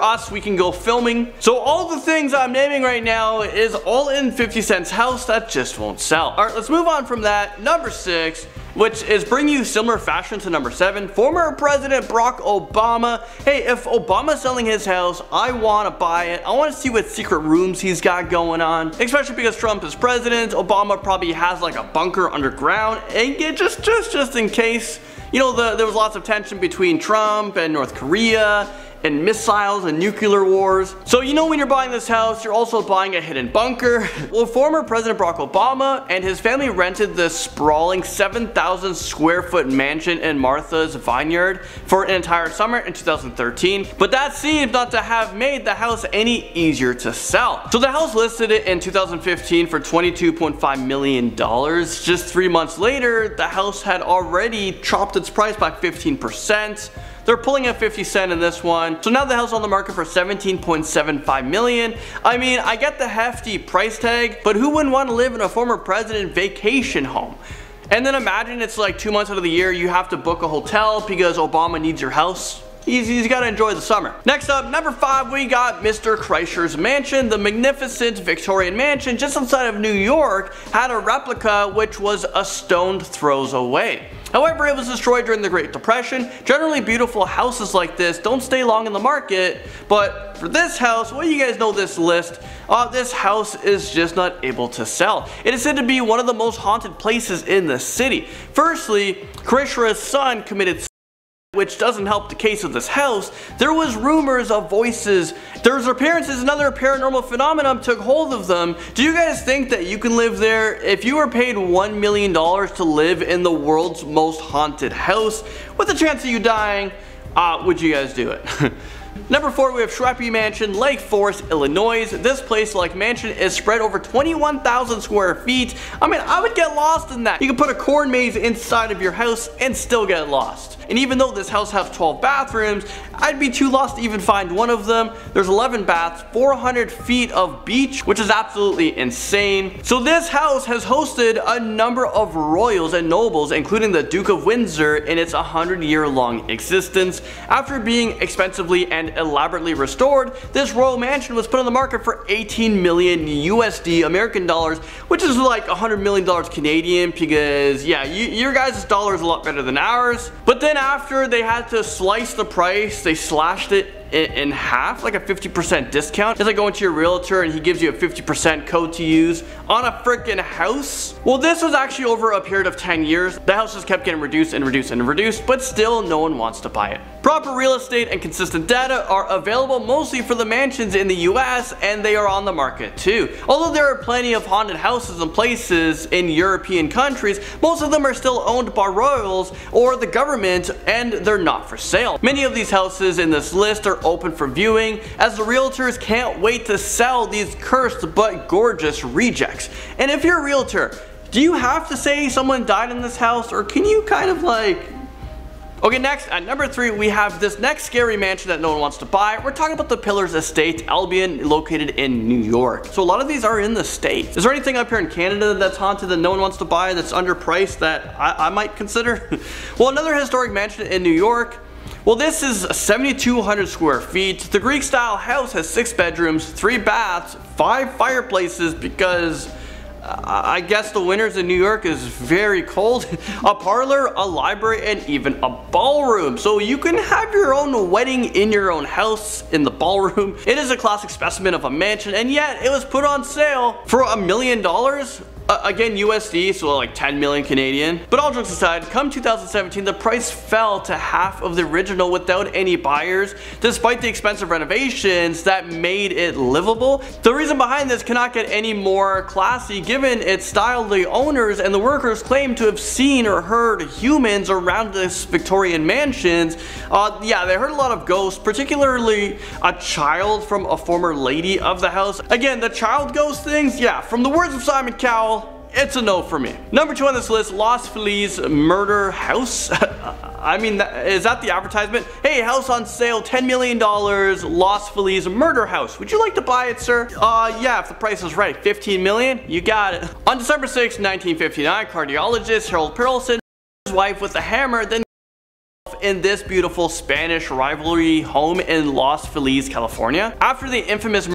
us, we can go filming. So all the things I'm naming right now is all in 50 Cent's house that just won't sell. Alright, let's move on from that. Number 6, which is bringing you similar fashion to number 7, former President Barack Obama. Hey, if Obama's selling his house, I want to buy it. I want to see what secret rooms he's got going on, especially because Trump is president. Obama probably has like a bunker underground, and just in case. You know, there was lots of tension between Trump and North Korea, and missiles and nuclear wars. So you know when you're buying this house, you're also buying a hidden bunker. Well, former President Barack Obama and his family rented this sprawling 7,000 square foot mansion in Martha's Vineyard for an entire summer in 2013, but that seems not to have made the house any easier to sell. So the house listed it in 2015 for $22.5 million. Just 3 months later, the house had already chopped its price by 15%. They're pulling at 50 cents in this one. So now the house is on the market for $17.75 million. I mean, I get the hefty price tag, but who wouldn't want to live in a former president vacation home? And then imagine it's like 2 months out of the year you have to book a hotel because Obama needs your house. He's got to enjoy the summer. Next up, number 5, we got Mr. Kreischer's mansion. The magnificent Victorian mansion just outside of New York had a replica which was a stone's throws away. However, it was destroyed during the Great Depression. Generally, beautiful houses like this don't stay long in the market, but for this house, well, you guys know this list. This house is just not able to sell. It is said to be one of the most haunted places in the city. Firstly, Kreischer's son committed, which doesn't help the case of this house. There was rumors of voices. There's appearances, another paranormal phenomenon took hold of them. Do you guys think that you can live there? If you were paid $1 million to live in the world's most haunted house, with the chance of you dying, would you guys do it? Number 4, we have Shrapey Mansion, Lake Forest, Illinois. This place-like mansion is spread over 21,000 square feet. I mean, I would get lost in that. You can put a corn maze inside of your house and still get lost. And even though this house has 12 bathrooms, I'd be too lost to even find one of them. There's 11 baths, 400 feet of beach, which is absolutely insane. So this house has hosted a number of royals and nobles, including the Duke of Windsor, in its 100-year-long existence. After being expensively and elaborately restored, this royal mansion was put on the market for 18 million USD American dollars, which is like $100 million Canadian, because yeah, your guys' dollar is a lot better than ours. But then after they had to slice the price, they slashed it in half, like a 50% discount. It's like going to your realtor and he gives you a 50% code to use on a freaking house. Well, this was actually over a period of 10 years. The house just kept getting reduced and reduced and reduced, but still no one wants to buy it. Proper real estate and consistent data are available mostly for the mansions in the US, and they are on the market too. Although there are plenty of haunted houses and places in European countries, most of them are still owned by royals or the government, and they're not for sale. Many of these houses in this list are open for viewing, as the realtors can't wait to sell these cursed but gorgeous rejects. And if you're a realtor, do you have to say someone died in this house, or can you kind of like... Okay, next, at number 3, we have this next scary mansion that no one wants to buy. We're talking about the Pillars Estate, Albion, located in New York. So a lot of these are in the States. Is there anything up here in Canada that's haunted that no one wants to buy, that's underpriced, that I might consider? Well, another historic mansion in New York. Well, this is 7,200 square feet. The Greek style house has 6 bedrooms, 3 baths, 5 fireplaces, because I guess the winters in New York is very cold. A parlor, a library, and even a ballroom. So you can have your own wedding in your own house in the ballroom. It is a classic specimen of a mansion, and yet it was put on sale for $1 million. Again, USD, so like 10 million Canadian. But all jokes aside, come 2017, the price fell to half of the original without any buyers, despite the expensive renovations that made it livable. The reason behind this cannot get any more classy, given its style. The owners and the workers claim to have seen or heard humans around this Victorian mansions. Yeah, they heard a lot of ghosts, particularly a child from a former lady of the house. Again, the child ghost things, yeah, from the words of Simon Cowell, it's a no for me. Number 2 on this list, Los Feliz Murder House. I mean, is that the advertisement? Hey, house on sale, $10 million, Los Feliz Murder House. Would you like to buy it, sir? Yeah, if the price is right. 15 million? You got it. On December 6, 1959, cardiologist Harold Perelson, his wife with a hammer, then in this beautiful Spanish rivalry home in Los Feliz, California. After the infamous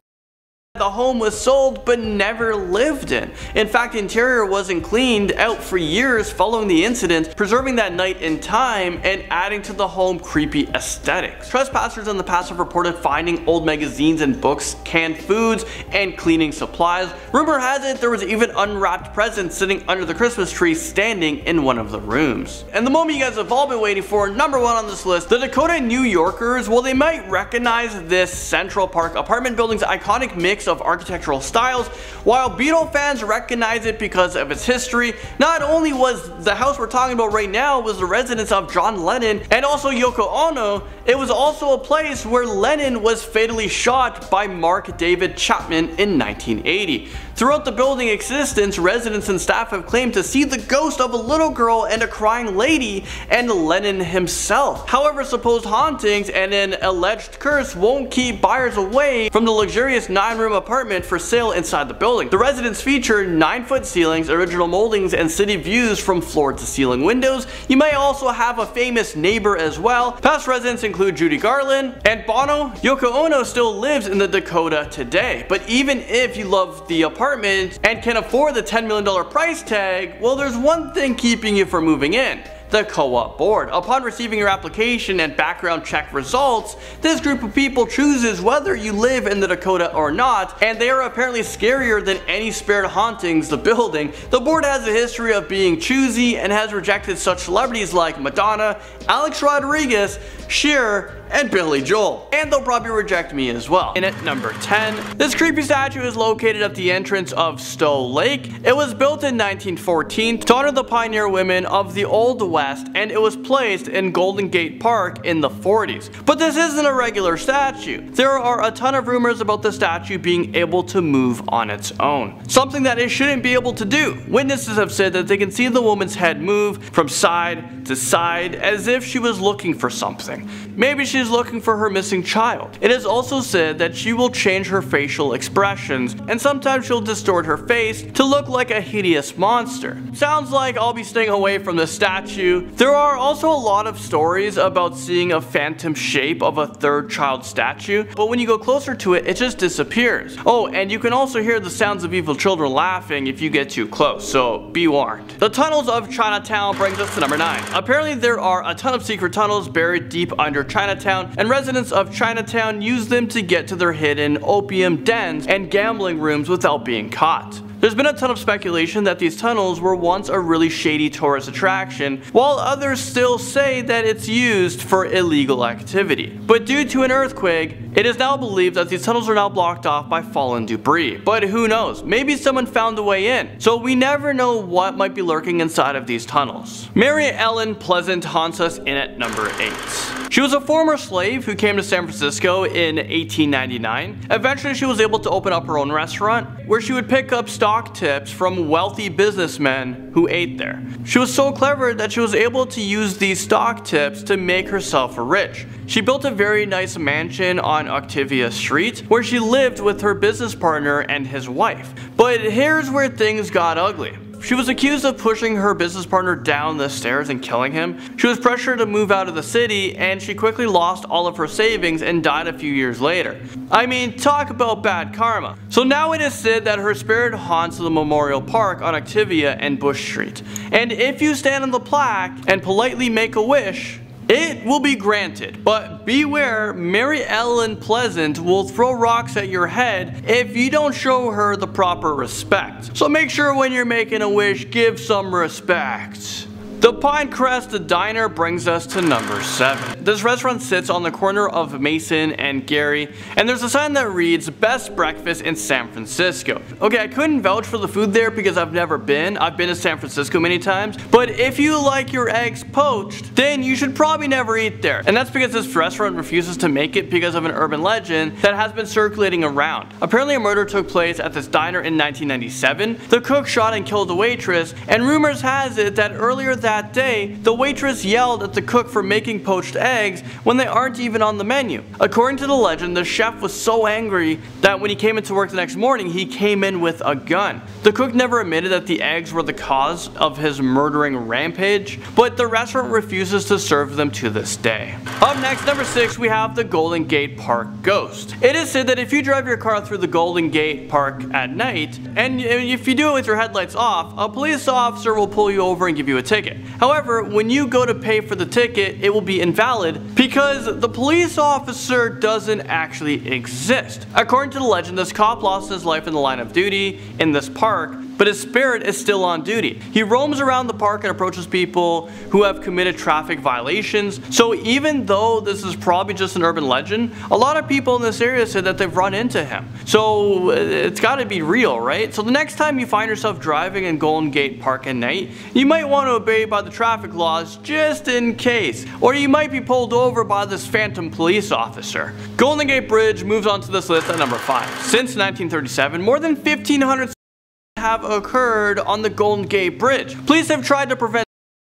the home was sold but never lived in. In fact, the interior wasn't cleaned out for years following the incident, preserving that night in time and adding to the home creepy aesthetics. Trespassers in the past have reported finding old magazines and books, canned foods, and cleaning supplies. Rumor has it there was even unwrapped presents sitting under the Christmas tree standing in one of the rooms. And the moment you guys have all been waiting for, number 1 on this list, the Dakota New Yorkers, well, they might recognize this Central Park apartment building's iconic mix of architectural styles, while Beatle fans recognize it because of its history. Not only was the house we're talking about right now was the residence of John Lennon and also Yoko Ono, it was also a place where Lennon was fatally shot by Mark David Chapman in 1980. Throughout the building existence, residents and staff have claimed to see the ghost of a little girl and a crying lady and Lennon himself. However, supposed hauntings and an alleged curse won't keep buyers away from the luxurious 9-room apartment for sale inside the building. The residence feature 9-foot ceilings, original moldings, and city views from floor to ceiling windows. You may also have a famous neighbor as well. Past residents include Judy Garland and Bono. Yoko Ono still lives in the Dakota today, but even if you love the apartment and can afford the $10 million price tag, well, there's one thing keeping you from moving in: the co-op board. Upon receiving your application and background check results, this group of people chooses whether you live in the Dakota or not, and they are apparently scarier than any spared hauntings the building. The board has a history of being choosy and has rejected such celebrities like Madonna, Alex Rodriguez, Cher, and Billy Joel. And they'll probably reject me as well. In at number 10, this creepy statue is located at the entrance of Stowe Lake. It was built in 1914 to honor the pioneer women of the Old West, and it was placed in Golden Gate Park in the 40s. But this isn't a regular statue. There are a ton of rumors about the statue being able to move on its own, something that it shouldn't be able to do. Witnesses have said that they can see the woman's head move from side to side as if she was looking for something. Maybe she's looking for her missing child. It is also said that she will change her facial expressions, and sometimes she'll distort her face to look like a hideous monster. Sounds like I'll be staying away from the statue. There are also a lot of stories about seeing a phantom shape of a third child statue, but when you go closer to it, it just disappears. Oh, and you can also hear the sounds of evil children laughing if you get too close, so be warned. The tunnels of Chinatown brings us to number 9. Apparently there are a ton of secret tunnels buried deep under Chinatown, and residents of Chinatown use them to get to their hidden opium dens and gambling rooms without being caught. There's been a ton of speculation that these tunnels were once a really shady tourist attraction, while others still say that it's used for illegal activity. But due to an earthquake, it is now believed that these tunnels are now blocked off by fallen debris. But who knows, maybe someone found a way in, so we never know what might be lurking inside of these tunnels. Mary Ellen Pleasant haunts us in at number 8. She was a former slave who came to San Francisco in 1899. Eventually she was able to open up her own restaurant, where she would pick up stock tips from wealthy businessmen who ate there. She was so clever that she was able to use these stock tips to make herself rich. She built a very nice mansion on Octavia Street, where she lived with her business partner and his wife. But here's where things got ugly. She was accused of pushing her business partner down the stairs and killing him. She was pressured to move out of the city, and she quickly lost all of her savings and died a few years later. I mean, talk about bad karma. So now it is said that her spirit haunts the Memorial Park on Octavia and Bush Street. And if you stand on the plaque and politely make a wish, it will be granted. But beware, Mary Ellen Pleasant will throw rocks at your head if you don't show her the proper respect. So make sure when you're making a wish, give some respect. The Pinecrest Diner brings us to number 7. This restaurant sits on the corner of Mason and Gary, and there's a sign that reads, "Best breakfast in San Francisco." Okay, I couldn't vouch for the food there because I've never been. I've been to San Francisco many times, but if you like your eggs poached, then you should probably never eat there. And that's because this restaurant refuses to make it because of an urban legend that has been circulating around. Apparently a murder took place at this diner in 1997. The cook shot and killed the waitress, and rumors has it that earlier that that day, the waitress yelled at the cook for making poached eggs when they aren't even on the menu. According to the legend, the chef was so angry that when he came into work the next morning, he came in with a gun. The cook never admitted that the eggs were the cause of his murdering rampage, but the restaurant refuses to serve them to this day. Up next, number 6, we have the Golden Gate Park ghost. It is said that if you drive your car through the Golden Gate Park at night, and if you do it with your headlights off, a police officer will pull you over and give you a ticket. However, when you go to pay for the ticket, it will be invalid because the police officer doesn't actually exist. According to the legend, this cop lost his life in the line of duty in this park, but his spirit is still on duty. He roams around the park and approaches people who have committed traffic violations. So even though this is probably just an urban legend, a lot of people in this area said that they've run into him. So it's gotta be real, right? So the next time you find yourself driving in Golden Gate Park at night, you might want to obey by the traffic laws just in case. Or you might be pulled over by this phantom police officer. Golden Gate Bridge moves on to this list at number 5. Since 1937, more than 1,500 have occurred on the Golden Gate Bridge. Police have tried to prevent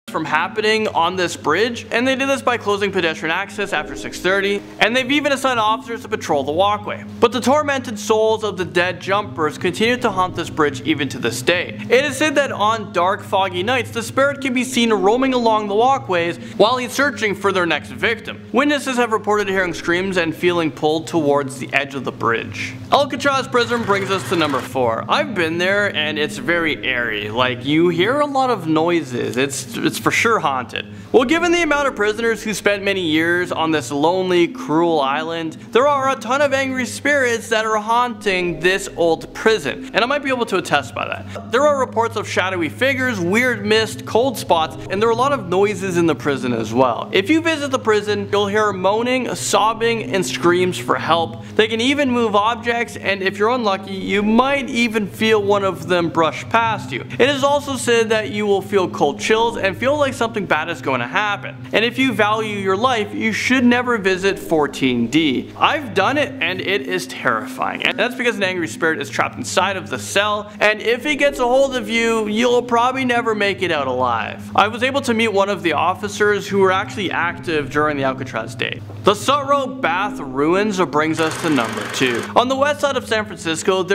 from happening on this bridge, and they did this by closing pedestrian access after 6:30, and they've even assigned officers to patrol the walkway. But the tormented souls of the dead jumpers continue to haunt this bridge even to this day. It is said that on dark, foggy nights, the spirit can be seen roaming along the walkways while he's searching for their next victim. Witnesses have reported hearing screams and feeling pulled towards the edge of the bridge. Alcatraz Prison brings us to number 4. I've been there and it's very eerie. Like, you hear a lot of noises. It's for sure haunted. Well, given the amount of prisoners who spent many years on this lonely, cruel island, there are a ton of angry spirits that are haunting this old prison, and I might be able to attest by that. There are reports of shadowy figures, weird mist, cold spots, and there are a lot of noises in the prison as well. If you visit the prison, you'll hear moaning, sobbing, and screams for help. They can even move objects, and if you're unlucky, you might even feel one of them brush past you. It is also said that you will feel cold chills and feel like something bad is going to happen. And if you value your life, you should never visit 14D. I've done it and it is terrifying. And that's because an angry spirit is trapped inside of the cell, and if he gets a hold of you, you'll probably never make it out alive. I was able to meet one of the officers who were actually active during the Alcatraz day. The Sutro Bath Ruins brings us to number 2. On the west side of San Francisco,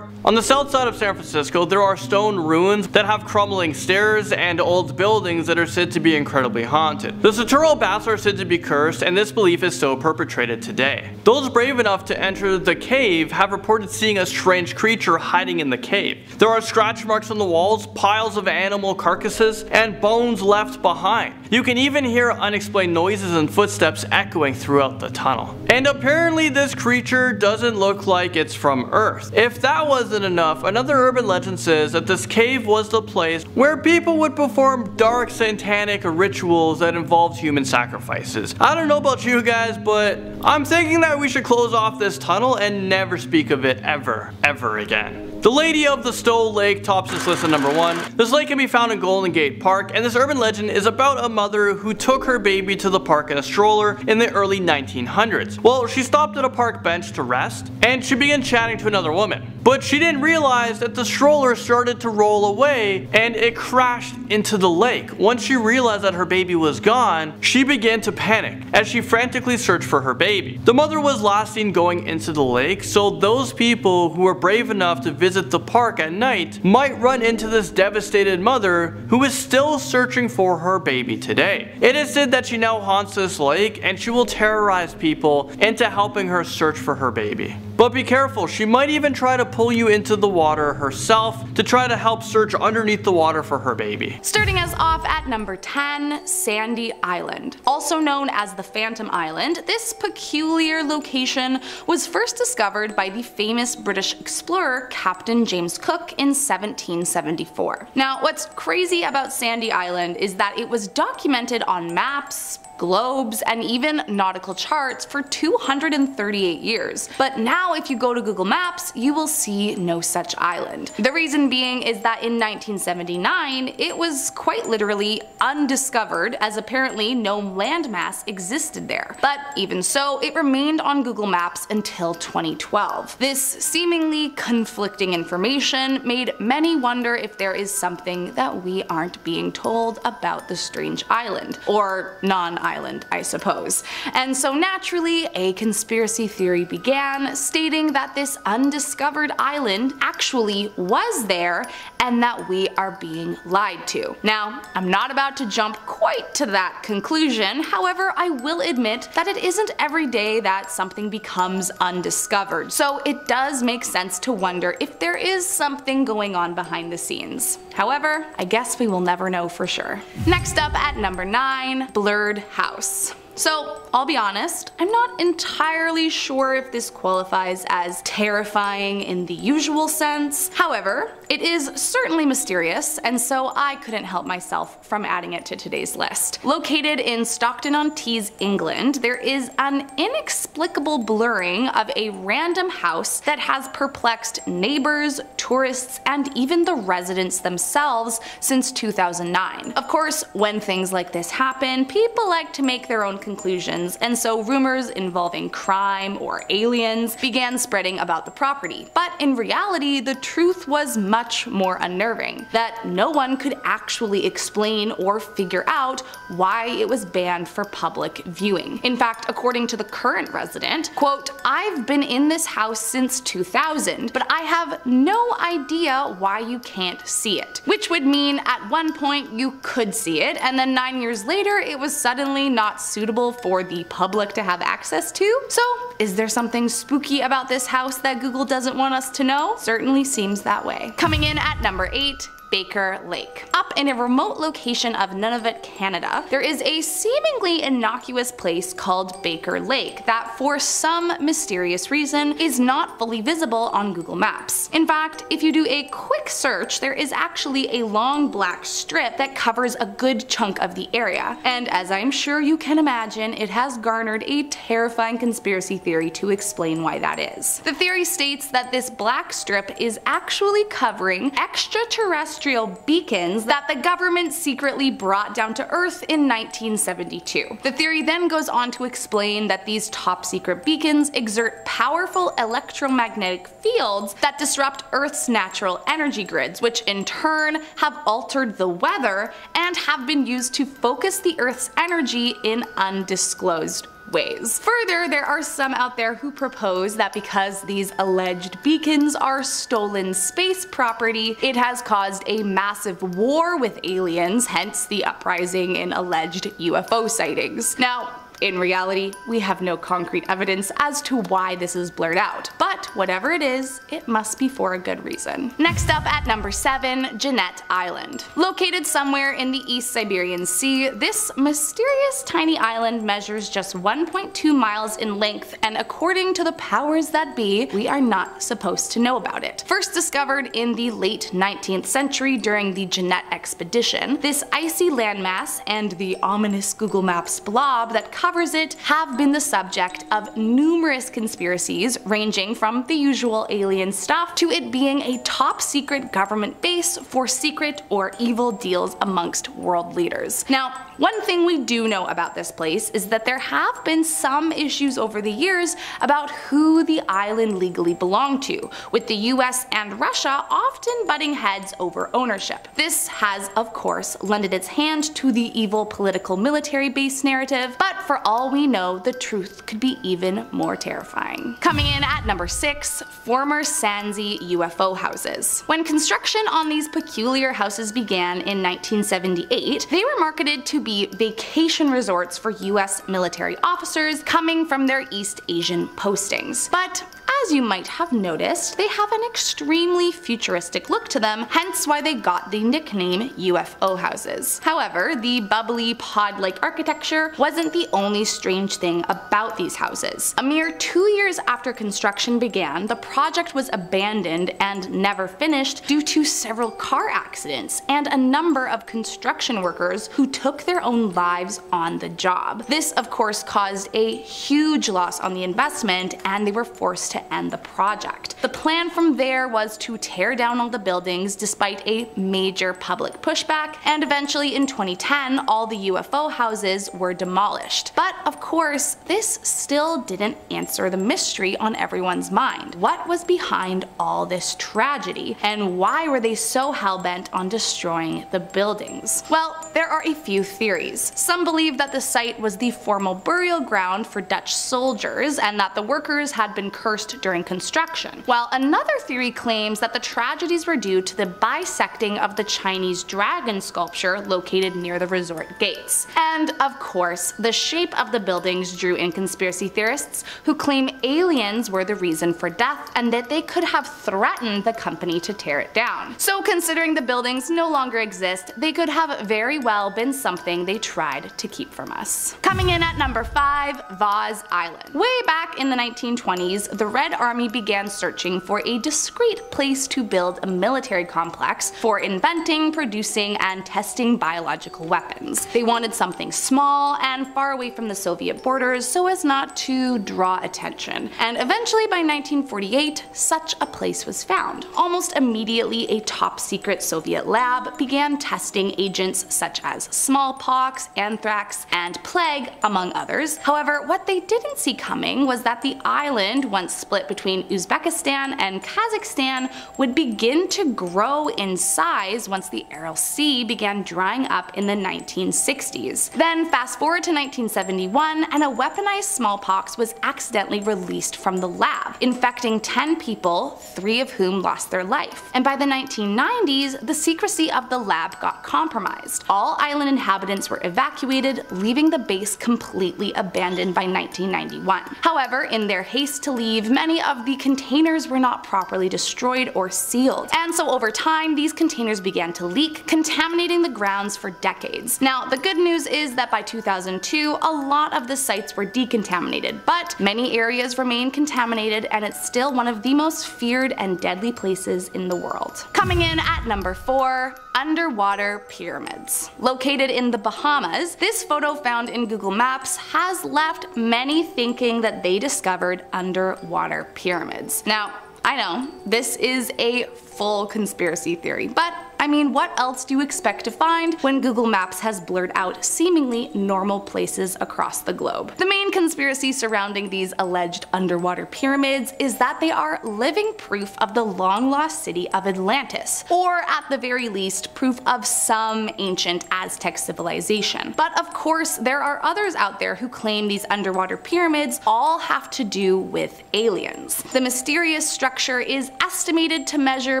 on the south side of San Francisco, there are stone ruins that have crumbling stairs and old buildings that are said to be incredibly haunted. The Sutro Baths are said to be cursed, and this belief is still perpetrated today. Those brave enough to enter the cave have reported seeing a strange creature hiding in the cave. There are scratch marks on the walls, piles of animal carcasses, and bones left behind. You can even hear unexplained noises and footsteps echoing throughout the tunnel. And apparently this creature doesn't look like it's from Earth. If that wasn't enough, another urban legend says that this cave was the place where people would perform dark satanic rituals that involved human sacrifices. I don't know about you guys, but I'm thinking that we should close off this tunnel and never speak of it ever again. The Lady of the Stowe Lake tops this list at number 1. This lake can be found in Golden Gate Park, and this urban legend is about a mother who took her baby to the park in a stroller in the early 1900s. Well, she stopped at a park bench to rest, and she began chatting to another woman. But she didn't realize that the stroller started to roll away, and it crashed into the lake. Once she realized that her baby was gone, she began to panic as she frantically searched for her baby. The mother was last seen going into the lake, so those people who were brave enough to visit the park at night might run into this devastated mother who is still searching for her baby today. It is said that she now haunts this lake, and she will terrorize people into helping her search for her baby. But be careful, she might even try to pull you into the water herself to try to help search underneath the water for her baby. Starting us off at number 10, Sandy Island. Also known as the Phantom Island, this peculiar location was first discovered by the famous British explorer Captain James Cook in 1774. Now, what's crazy about Sandy Island is that it was documented on maps, globes, and even nautical charts for 238 years. But now if you go to Google Maps, you will see no such island. The reason being is that in 1979, it was quite literally undiscovered, as apparently no landmass existed there. But even so, it remained on Google Maps until 2012. This seemingly conflicting information made many wonder if there is something that we aren't being told about the strange island. Or non-island, I suppose. And so naturally, a conspiracy theory began, stating that this undiscovered island actually was there and that we are being lied to. Now, I'm not about to jump quite to that conclusion, however, I will admit that it isn't every day that something becomes undiscovered, so it does make sense to wonder if there is something going on behind the scenes. However, I guess we will never know for sure. Next up at number 9, Blurred House. So, I'll be honest, I'm not entirely sure if this qualifies as terrifying in the usual sense. However, it is certainly mysterious, and so I couldn't help myself from adding it to today's list. Located in Stockton-on-Tees, England, there is an inexplicable blurring of a random house that has perplexed neighbors, tourists, and even the residents themselves since 2009. Of course, when things like this happen, people like to make their own conclusions, and so rumors involving crime or aliens began spreading about the property. But in reality, the truth was much more unnerving, that no one could actually explain or figure out why it was banned for public viewing. In fact, according to the current resident, quote, "I've been in this house since 2000, but I have no idea why you can't see it." Which would mean at one point you could see it, and then 9 years later it was suddenly not suitable for the public to have access to? So, is there something spooky about this house that Google doesn't want us to know? Certainly seems that way. Coming in at number 8, Baker Lake. Up in a remote location of Nunavut, Canada, there is a seemingly innocuous place called Baker Lake that for some mysterious reason is not fully visible on Google Maps. In fact, if you do a quick search, there is actually a long black strip that covers a good chunk of the area, and as I'm sure you can imagine, it has garnered a terrifying conspiracy theory to explain why that is. The theory states that this black strip is actually covering extraterrestrial beacons that the government secretly brought down to Earth in 1972. The theory then goes on to explain that these top secret beacons exert powerful electromagnetic fields that disrupt Earth's natural energy grids, which in turn have altered the weather and have been used to focus the Earth's energy in undisclosed ways. Further, there are some out there who propose that because these alleged beacons are stolen space property, it has caused a massive war with aliens, hence the uprising in alleged UFO sightings. Now, in reality, we have no concrete evidence as to why this is blurred out, but whatever it is, it must be for a good reason. Next up at number 7, Jeannette Island. Located somewhere in the East Siberian Sea, this mysterious tiny island measures just 1.2 miles in length, and according to the powers that be, we are not supposed to know about it. First discovered in the late 19th century during the Jeannette expedition, this icy landmass and the ominous Google Maps blob that covers it have been the subject of numerous conspiracies, ranging from the usual alien stuff to it being a top secret government base for secret or evil deals amongst world leaders. Now, one thing we do know about this place is that there have been some issues over the years about who the island legally belonged to, with the US and Russia often butting heads over ownership. This has, of course, lended its hand to the evil political military base narrative, but for all we know, the truth could be even more terrifying. Coming in at number 6, former Sandsy UFO houses. When construction on these peculiar houses began in 1978, they were marketed to be vacation resorts for US military officers coming from their East Asian postings. But as you might have noticed, they have an extremely futuristic look to them, hence why they got the nickname UFO houses. However, the bubbly pod-like architecture wasn't the only strange thing about these houses. A mere 2 years after construction began, the project was abandoned and never finished due to several car accidents and a number of construction workers who took their own lives on the job. This of course caused a huge loss on the investment and they were forced to end the project. The plan from there was to tear down all the buildings despite a major public pushback, and eventually in 2010 all the UFO houses were demolished. But of course, this still didn't answer the mystery on everyone's mind. What was behind all this tragedy, and why were they so hell-bent on destroying the buildings? Well, there are a few theories. Some believe that the site was the formal burial ground for Dutch soldiers and that the workers had been cursed during construction, while another theory claims that the tragedies were due to the bisecting of the Chinese dragon sculpture located near the resort gates. And of course, the shape of the buildings drew in conspiracy theorists who claim aliens were the reason for death and that they could have threatened the company to tear it down. So considering the buildings no longer exist, they could have very well been something they tried to keep from us. Coming in at number 5, Vaz Island. Way back in the 1920s, the Red Army began searching for a discreet place to build a military complex for inventing, producing, and testing biological weapons. They wanted something small and far away from the Soviet borders so as not to draw attention. And eventually by 1948, such a place was found. Almost immediately, a top-secret Soviet lab began testing agents such as smallpox, anthrax, and plague, among others. However, what they didn't see coming was that the island, once split between Uzbekistan and Kazakhstan, would begin to grow in size once the Aral Sea began drying up in the 1960s. Then fast forward to 1971 and a weaponized smallpox was accidentally released from the lab, infecting 10 people, 3 of whom lost their life. And by the 1990s, the secrecy of the lab got compromised. All island inhabitants were evacuated, leaving the base completely abandoned by 1991. However, in their haste to leave, many of the containers were not properly destroyed or sealed. And so over time, these containers began to leak, contaminating the grounds for decades. Now, the good news is that by 2002, a lot of the sites were decontaminated, but many areas remain contaminated and it's still one of the most feared and deadly places in the world. Coming in at number 4, underwater pyramids. Located in the Bahamas, this photo found in Google Maps has left many thinking that they discovered underwater pyramids. Now, I know, this is a full conspiracy theory, but I mean, what else do you expect to find when Google Maps has blurred out seemingly normal places across the globe? The main conspiracy surrounding these alleged underwater pyramids is that they are living proof of the long-lost city of Atlantis, or at the very least, proof of some ancient Aztec civilization. But of course, there are others out there who claim these underwater pyramids all have to do with aliens. The mysterious structure is estimated to measure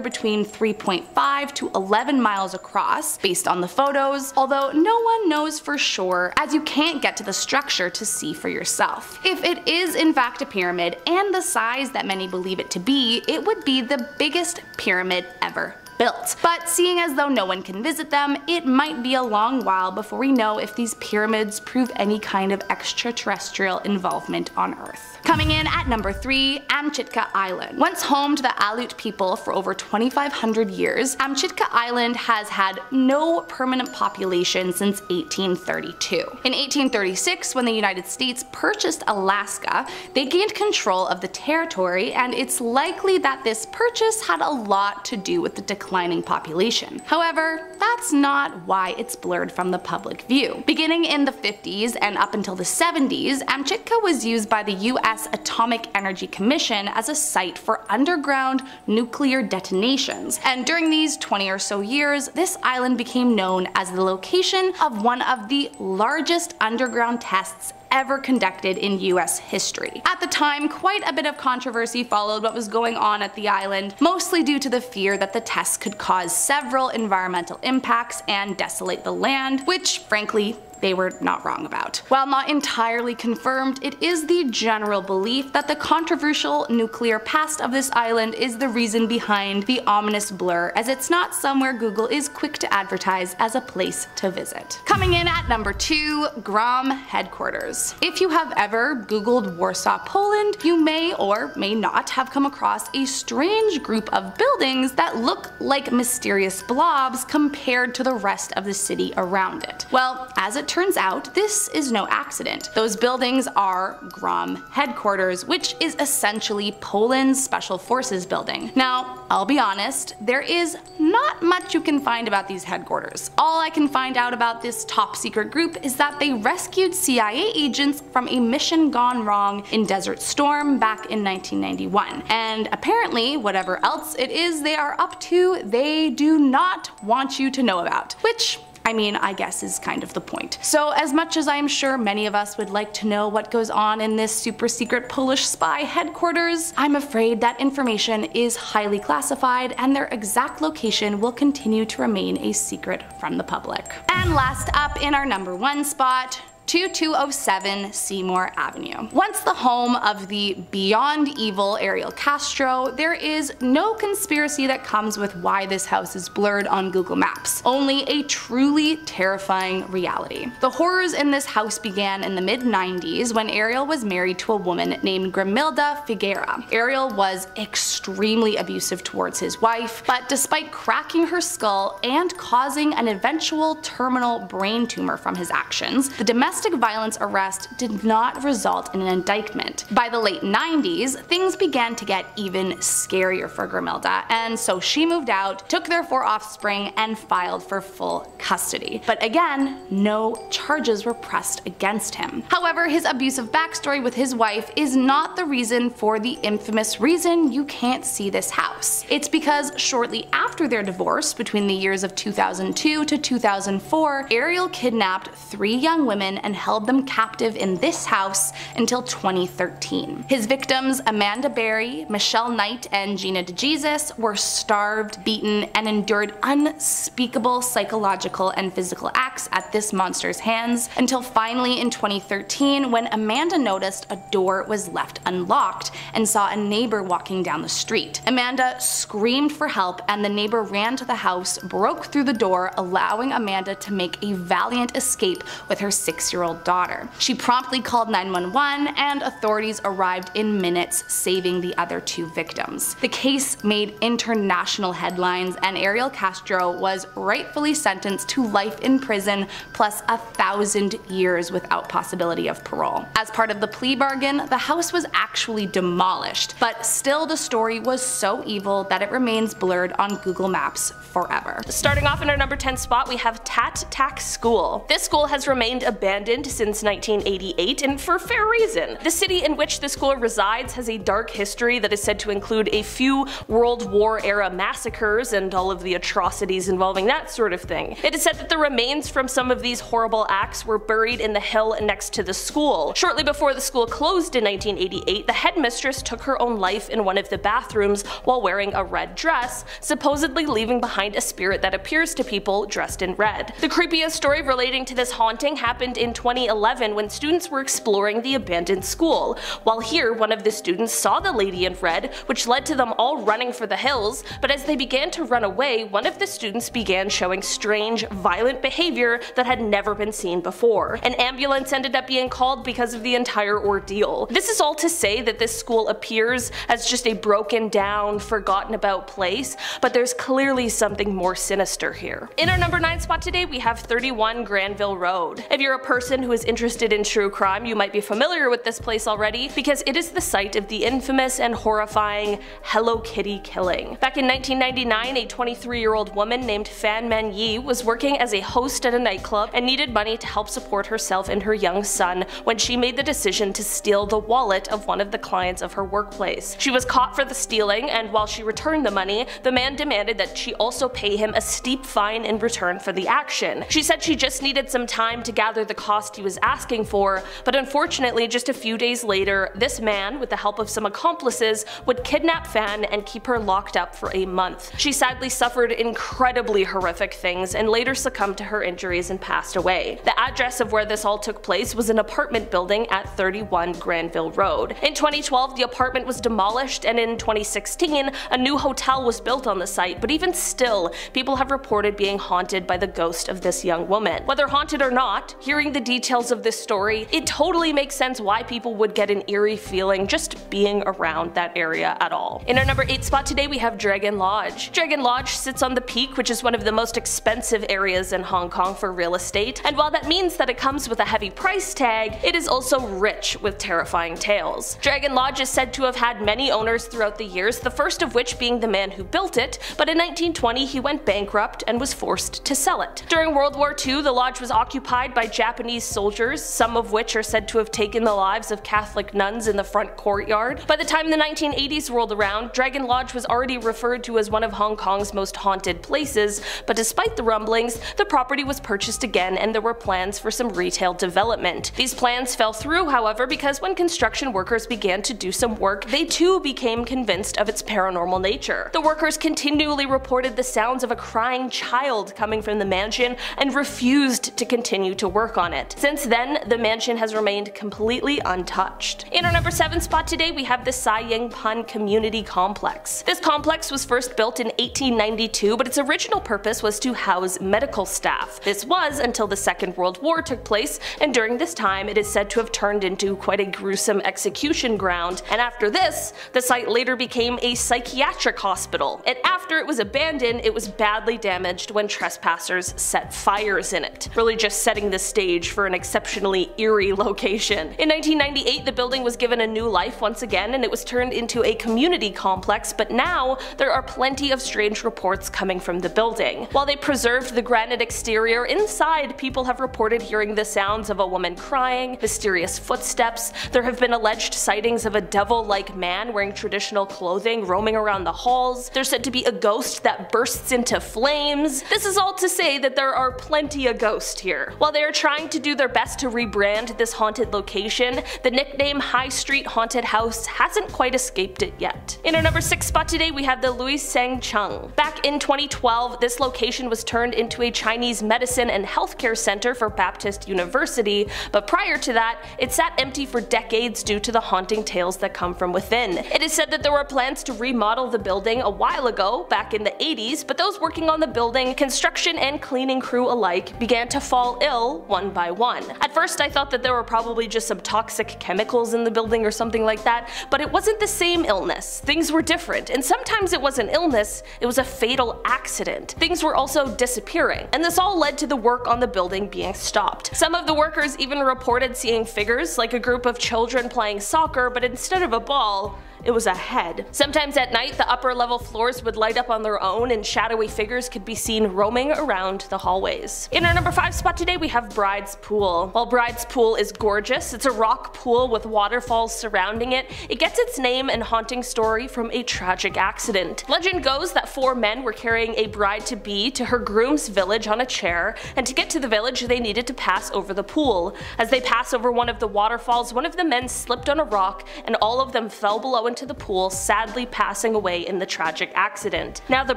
between 3.5 to 11 miles across, based on the photos, although no one knows for sure as you can't get to the structure to see for yourself. If it is in fact a pyramid, and the size that many believe it to be, it would be the biggest pyramid ever built. But seeing as though no one can visit them, it might be a long while before we know if these pyramids prove any kind of extraterrestrial involvement on Earth. Coming in at number 3, Amchitka Island. Once home to the Aleut people for over 2,500 years, Amchitka Island has had no permanent population since 1832. In 1836, when the United States purchased Alaska, they gained control of the territory, and it's likely that this purchase had a lot to do with the declining population. However, that's not why it's blurred from the public view. Beginning in the 50s and up until the 70s, Amchitka was used by the US Atomic Energy Commission as a site for underground nuclear detonations, and during these 20 or so years, this island became known as the location of one of the largest underground tests ever conducted in US history. At the time, quite a bit of controversy followed what was going on at the island, mostly due to the fear that the tests could cause several environmental impacts and desolate the land, which frankly they were not wrong about. While not entirely confirmed, it is the general belief that the controversial nuclear past of this island is the reason behind the ominous blur, as it's not somewhere Google is quick to advertise as a place to visit. Coming in at number 2, GROM headquarters. If you have ever Googled Warsaw, Poland, you may or may not have come across a strange group of buildings that look like mysterious blobs compared to the rest of the city around it. Well, as it turns out, this is no accident. Those buildings are GROM headquarters, which is essentially Poland's Special Forces building. Now, I'll be honest, there is not much you can find about these headquarters. All I can find out about this top secret group is that they rescued CIA agents from a mission gone wrong in Desert Storm back in 1991. And apparently, whatever else it is they are up to, they do not want you to know about. Which, I mean, I guess is kind of the point. So as much as I am sure many of us would like to know what goes on in this super secret Polish spy headquarters, I'm afraid that information is highly classified and their exact location will continue to remain a secret from the public. And last up in our number 1 spot, 2207 Seymour Avenue. Once the home of the beyond evil Ariel Castro, there is no conspiracy that comes with why this house is blurred on Google Maps, only a truly terrifying reality. The horrors in this house began in the mid-90s when Ariel was married to a woman named Grimilda Figueira. Ariel was extremely abusive towards his wife, but despite cracking her skull and causing an eventual terminal brain tumor from his actions, the domestic violence arrest did not result in an indictment. By the late 90s, things began to get even scarier for Grimilda, and so she moved out, took their 4 offspring, and filed for full custody. But again, no charges were pressed against him. However, his abusive backstory with his wife is not the reason for the infamous reason you can't see this house. It's because shortly after their divorce, between the years of 2002 to 2004, Ariel kidnapped 3 young women and held them captive in this house until 2013. His victims, Amanda Berry, Michelle Knight, and Gina DeJesus, were starved, beaten, and endured unspeakable psychological and physical acts at this monster's hands, until finally in 2013 when Amanda noticed a door was left unlocked and saw a neighbor walking down the street. Amanda screamed for help and the neighbor ran to the house, broke through the door, allowing Amanda to make a valiant escape with her 6-year-old daughter. She promptly called 911 and authorities arrived in minutes, saving the other 2 victims. The case made international headlines and Ariel Castro was rightfully sentenced to life in prison plus 1,000 years without possibility of parole. As part of the plea bargain, the house was actually demolished, but still the story was so evil that it remains blurred on Google Maps forever. Starting off in our number 10 spot, we have Tat Tak School. This school has remained abandoned since 1988, and for fair reason. The city in which the school resides has a dark history that is said to include a few World War era massacres and all of the atrocities involving that sort of thing. It is said that the remains from some of these horrible acts were buried in the hill next to the school. Shortly before the school closed in 1988, the headmistress took her own life in one of the bathrooms while wearing a red dress, supposedly leaving behind a spirit that appears to people dressed in red. The creepiest story relating to this haunting happened in 2011 when students were exploring the abandoned school. While here, one of the students saw the lady in red, which led to them all running for the hills, but as they began to run away, one of the students began showing strange, violent behavior that had never been seen before. An ambulance ended up being called because of the entire ordeal. This is all to say that this school appears as just a broken down, forgotten about place, but there's clearly something more sinister here. In our number 9 spot today, we have 31 Granville Road. If you're a person who is interested in true crime, you might be familiar with this place already because it is the site of the infamous and horrifying Hello Kitty killing. Back in 1999, a 23-year-old woman named Fan Men Yi was working as a host at a nightclub and needed money to help support herself and her young son when she made the decision to steal the wallet of one of the clients of her workplace. She was caught for the stealing, and while she returned the money, the man demanded that she also pay him a steep fine in return for the action. She said she just needed some time to gather the cost he was asking for, but unfortunately just a few days later, this man, with the help of some accomplices, would kidnap Fan and keep her locked up for a month. She sadly suffered incredibly horrific things and later succumbed to her injuries and passed away. The address of where this all took place was an apartment building at 31 Granville Road. In 2012, the apartment was demolished, and in 2016, a new hotel was built on the site, but even still, people have reported being haunted by the ghost of this young woman. Whether haunted or not, hearing the details of this story, it totally makes sense why people would get an eerie feeling just being around that area at all. In our number 8 spot today, we have Dragon Lodge. Dragon Lodge sits on the Peak, which is one of the most expensive areas in Hong Kong for real estate, and while that means that it comes with a heavy price tag, it is also rich with terrifying tales. Dragon Lodge is said to have had many owners throughout the years, the first of which being the man who built it, but in 1920 he went bankrupt and was forced to sell it. During World War II, the lodge was occupied by Japanese soldiers, some of which are said to have taken the lives of Catholic nuns in the front courtyard. By the time the 1980s rolled around, Dragon Lodge was already referred to as one of Hong Kong's most haunted places, but despite the rumblings, the property was purchased again and there were plans for some retail development. These plans fell through, however, because when construction workers began to do some work, they too became convinced of its paranormal nature. The workers continually reported the sounds of a crying child coming from the mansion and refused to continue to work on it. Since then, the mansion has remained completely untouched. In our number 7 spot today, we have the Sai Ying Pun Community Complex. This complex was first built in 1892, but its original purpose was to house medical staff. This was until the Second World War took place, and during this time it is said to have turned into quite a gruesome execution ground, and after this, the site later became a psychiatric hospital, and after it was abandoned, it was badly damaged when trespassers set fires in it, really just setting the stage for an exceptionally eerie location. In 1998, the building was given a new life once again, and it was turned into a community complex, but now there are plenty of strange reports coming from the building. While they preserved the granite exterior, inside people have reported hearing the sounds of a woman crying, mysterious footsteps, there have been alleged sightings of a devil-like man wearing traditional clothing roaming around the halls, there's said to be a ghost that bursts into flames. This is all to say that there are plenty of ghosts here. While they are trying to do their best to rebrand this haunted location, the nickname High Street Haunted House hasn't quite escaped it yet. In our number 6 spot today, we have the Louis Seng Chung. Back in 2012, this location was turned into a Chinese medicine and healthcare center for Baptist University, but prior to that, it sat empty for decades due to the haunting tales that come from within. It is said that there were plans to remodel the building a while ago, back in the 80s, but those working on the building, construction and cleaning crew alike, began to fall ill one by one. At first I thought that there were probably just some toxic chemicals in the building or something like that, but it wasn't the same illness. Things were different, and sometimes it was an illness, it was a fatal accident. Things were also disappearing, and this all led to the work on the building being stopped. Some of the workers even reported seeing figures, like a group of children playing soccer, but instead of a ball, it was a head. Sometimes at night, the upper level floors would light up on their own and shadowy figures could be seen roaming around the hallways. In our number 5 spot today, we have Bride's Pool. While Bride's Pool is gorgeous, it's a rock pool with waterfalls surrounding it. It gets its name and haunting story from a tragic accident. Legend goes that 4 men were carrying a bride-to-be to her groom's village on a chair, and to get to the village they needed to pass over the pool. As they pass over one of the waterfalls, one of the men slipped on a rock and all of them fell below into the pool, sadly passing away in the tragic accident. Now the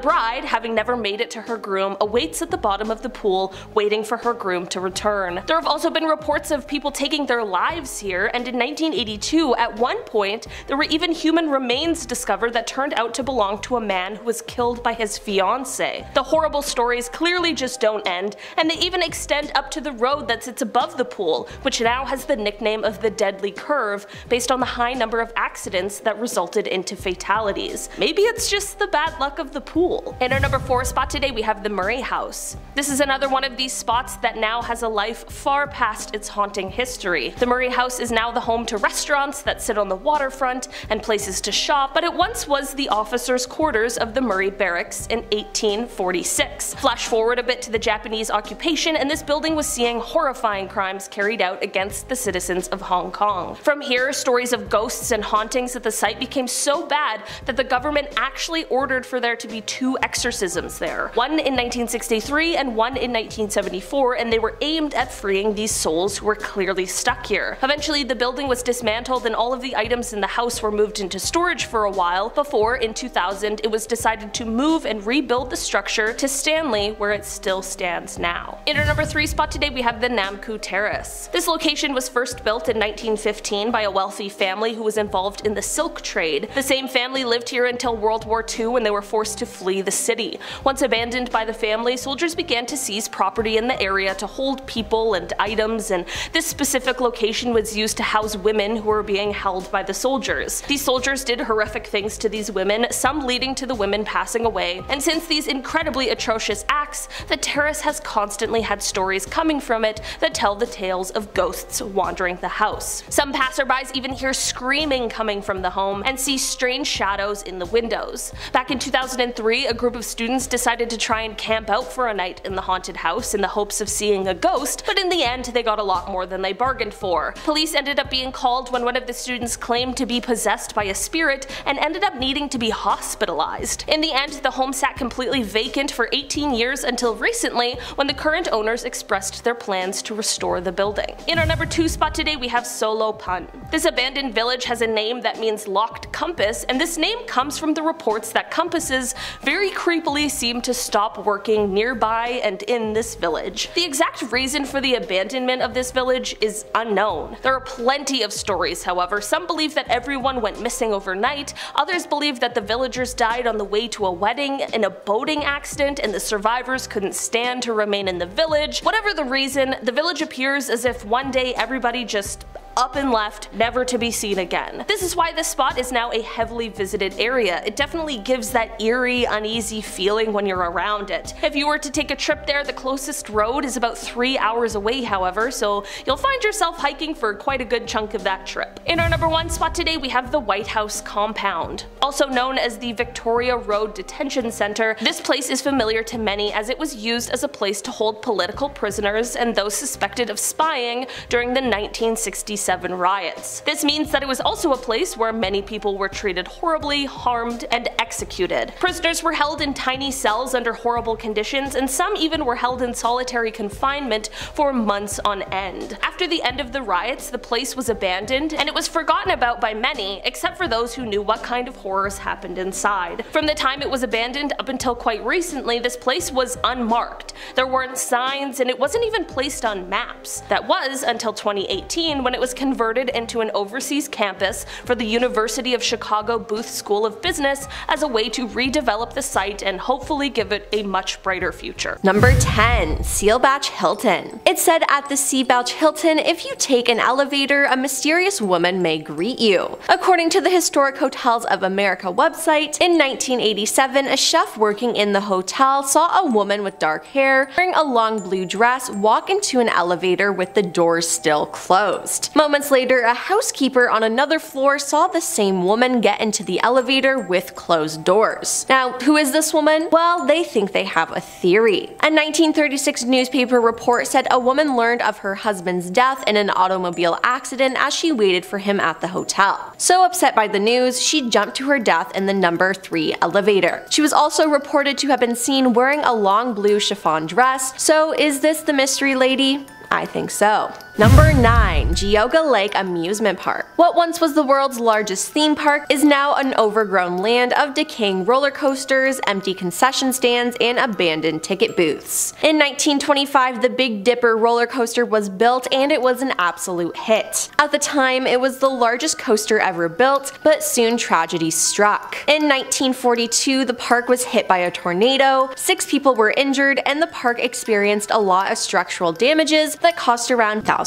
bride, having never made it to her groom, awaits at the bottom of the pool, waiting for her groom to return. There have also been reports of people taking their lives here, and in 1982, at one point, there were even human remains discovered that turned out to belong to a man who was killed by his fiancée. The horrible stories clearly just don't end, and they even extend up to the road that sits above the pool, which now has the nickname of the Deadly Curve, based on the high number of accidents that resulted into fatalities. Maybe it's just the bad luck of the pool. In our number 4 spot today, we have the Murray House. This is another one of these spots that now has a life far past its haunting history. The Murray House is now the home to restaurants that sit on the waterfront and places to shop, but it once was the officers' quarters of the Murray Barracks in 1846. Flash forward a bit to the Japanese occupation, and this building was seeing horrifying crimes carried out against the citizens of Hong Kong. From here, stories of ghosts and hauntings at the site site became so bad that the government actually ordered for there to be 2 exorcisms there, one in 1963 and one in 1974, and they were aimed at freeing these souls who were clearly stuck here. Eventually the building was dismantled and all of the items in the house were moved into storage for a while before, in 2000, it was decided to move and rebuild the structure to Stanley, where it still stands now. In our number 3 spot today we have the Namku Terrace. This location was first built in 1915 by a wealthy family who was involved in the silk trade. The same family lived here until World War II when they were forced to flee the city. Once abandoned by the family, soldiers began to seize property in the area to hold people and items, and this specific location was used to house women who were being held by the soldiers. These soldiers did horrific things to these women, some leading to the women passing away, and since these incredibly atrocious acts, the terrace has constantly had stories coming from it that tell the tales of ghosts wandering the house. Some passerbys even hear screaming coming from the home and see strange shadows in the windows. Back in 2003, a group of students decided to try and camp out for a night in the haunted house in the hopes of seeing a ghost, but in the end they got a lot more than they bargained for. Police ended up being called when one of the students claimed to be possessed by a spirit and ended up needing to be hospitalized. In the end, the home sat completely vacant for 18 years until recently, when the current owners expressed their plans to restore the building. In our number 2 spot today we have Solo Pun. This abandoned village has a name that means locked compass, and this name comes from the reports that compasses very creepily seem to stop working nearby and in this village. The exact reason for the abandonment of this village is unknown. There are plenty of stories, however. Some believe that everyone went missing overnight, others believe that the villagers died on the way to a wedding in a boating accident and the survivors couldn't stand to remain in the village. Whatever the reason, the village appears as if one day everybody just up and left, never to be seen again. This is why this spot is now a heavily visited area. It definitely gives that eerie, uneasy feeling when you're around it. If you were to take a trip there, the closest road is about 3 hours away, however, so you'll find yourself hiking for quite a good chunk of that trip. In our number 1 spot today we have the White House Compound. Also known as the Victoria Road Detention Center, this place is familiar to many as it was used as a place to hold political prisoners and those suspected of spying during the 1967 riots. This means that it was also a place where many people were treated horribly, harmed, and executed. Prisoners were held in tiny cells under horrible conditions, and some even were held in solitary confinement for months on end. After the end of the riots, the place was abandoned, and it was forgotten about by many, except for those who knew what kind of horrors happened inside. From the time it was abandoned up until quite recently, this place was unmarked. There weren't signs, and it wasn't even placed on maps. That was until 2018, when it was converted into an overseas campus for the University of Chicago Booth School of Business as a way to redevelop the site and hopefully give it a much brighter future. Number 10. Sealbach Hilton. It's said at the Sealbach Hilton, if you take an elevator, a mysterious woman may greet you. According to the Historic Hotels of America website, in 1987, a chef working in the hotel saw a woman with dark hair wearing a long blue dress walk into an elevator with the doors still closed. Moments later, a housekeeper on another floor saw the same woman get into the elevator with closed doors. Now, who is this woman? Well, they think they have a theory. A 1936 newspaper report said a woman learned of her husband's death in an automobile accident as she waited for him at the hotel. So upset by the news, she jumped to her death in the number 3 elevator. She was also reported to have been seen wearing a long blue chiffon dress. So is this the mystery lady? I think so. Number 9. Geauga Lake Amusement Park. What once was the world's largest theme park is now an overgrown land of decaying roller coasters, empty concession stands, and abandoned ticket booths. In 1925, the Big Dipper roller coaster was built and it was an absolute hit. At the time, it was the largest coaster ever built, but soon tragedy struck. In 1942, the park was hit by a tornado, 6 people were injured, and the park experienced a lot of structural damages that cost around $1,000.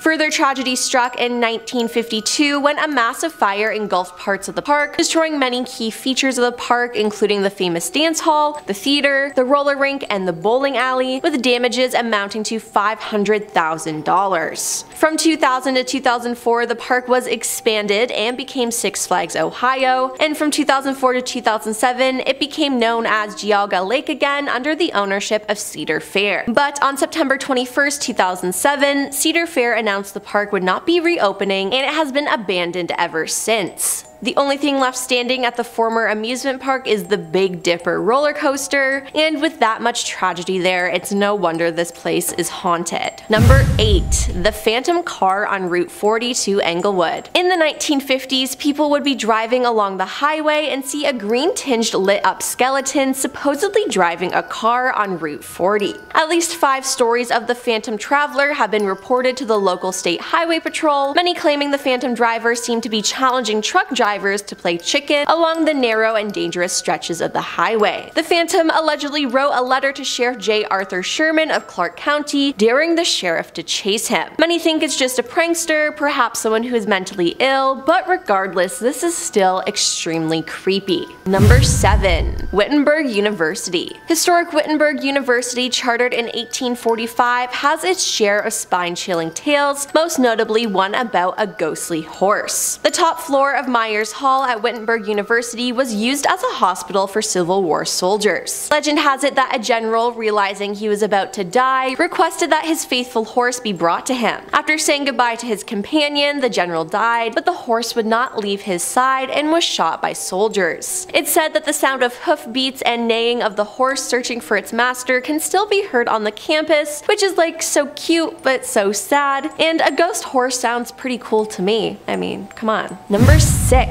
Further tragedy struck in 1952 when a massive fire engulfed parts of the park, destroying many key features of the park, including the famous dance hall, the theater, the roller rink, and the bowling alley, with damages amounting to $500,000. From 2000 to 2004, the park was expanded and became Six Flags Ohio, and from 2004 to 2007, it became known as Geauga Lake again under the ownership of Cedar Fair. But on September 21st, 2007, Cedar Fair announced the park would not be reopening, and it has been abandoned ever since. The only thing left standing at the former amusement park is the Big Dipper roller coaster, and with that much tragedy there, it's no wonder this place is haunted. Number 8. The Phantom Car on Route 40 to Englewood. In the 1950s, people would be driving along the highway and see a green-tinged lit-up skeleton supposedly driving a car on Route 40. At least 5 stories of the Phantom Traveler have been reported to the local state highway patrol, many claiming the Phantom driver seemed to be challenging truck drivers to play chicken along the narrow and dangerous stretches of the highway. The Phantom allegedly wrote a letter to Sheriff J. Arthur Sherman of Clark County, daring the sheriff to chase him. Many think it's just a prankster, perhaps someone who is mentally ill, but regardless, this is still extremely creepy. Number 7. Wittenberg University. Historic Wittenberg University, chartered in 1845, has its share of spine-chilling tales, most notably one about a ghostly horse. The top floor of Myers Hall at Wittenberg University was used as a hospital for Civil War soldiers. Legend has it that a general, realizing he was about to die, requested that his faithful horse be brought to him. After saying goodbye to his companion, the general died, but the horse would not leave his side and was shot by soldiers. It's said that the sound of hoofbeats and neighing of the horse searching for its master can still be heard on the campus, which is like so cute but so sad, and a ghost horse sounds pretty cool to me. I mean, come on. Number 6.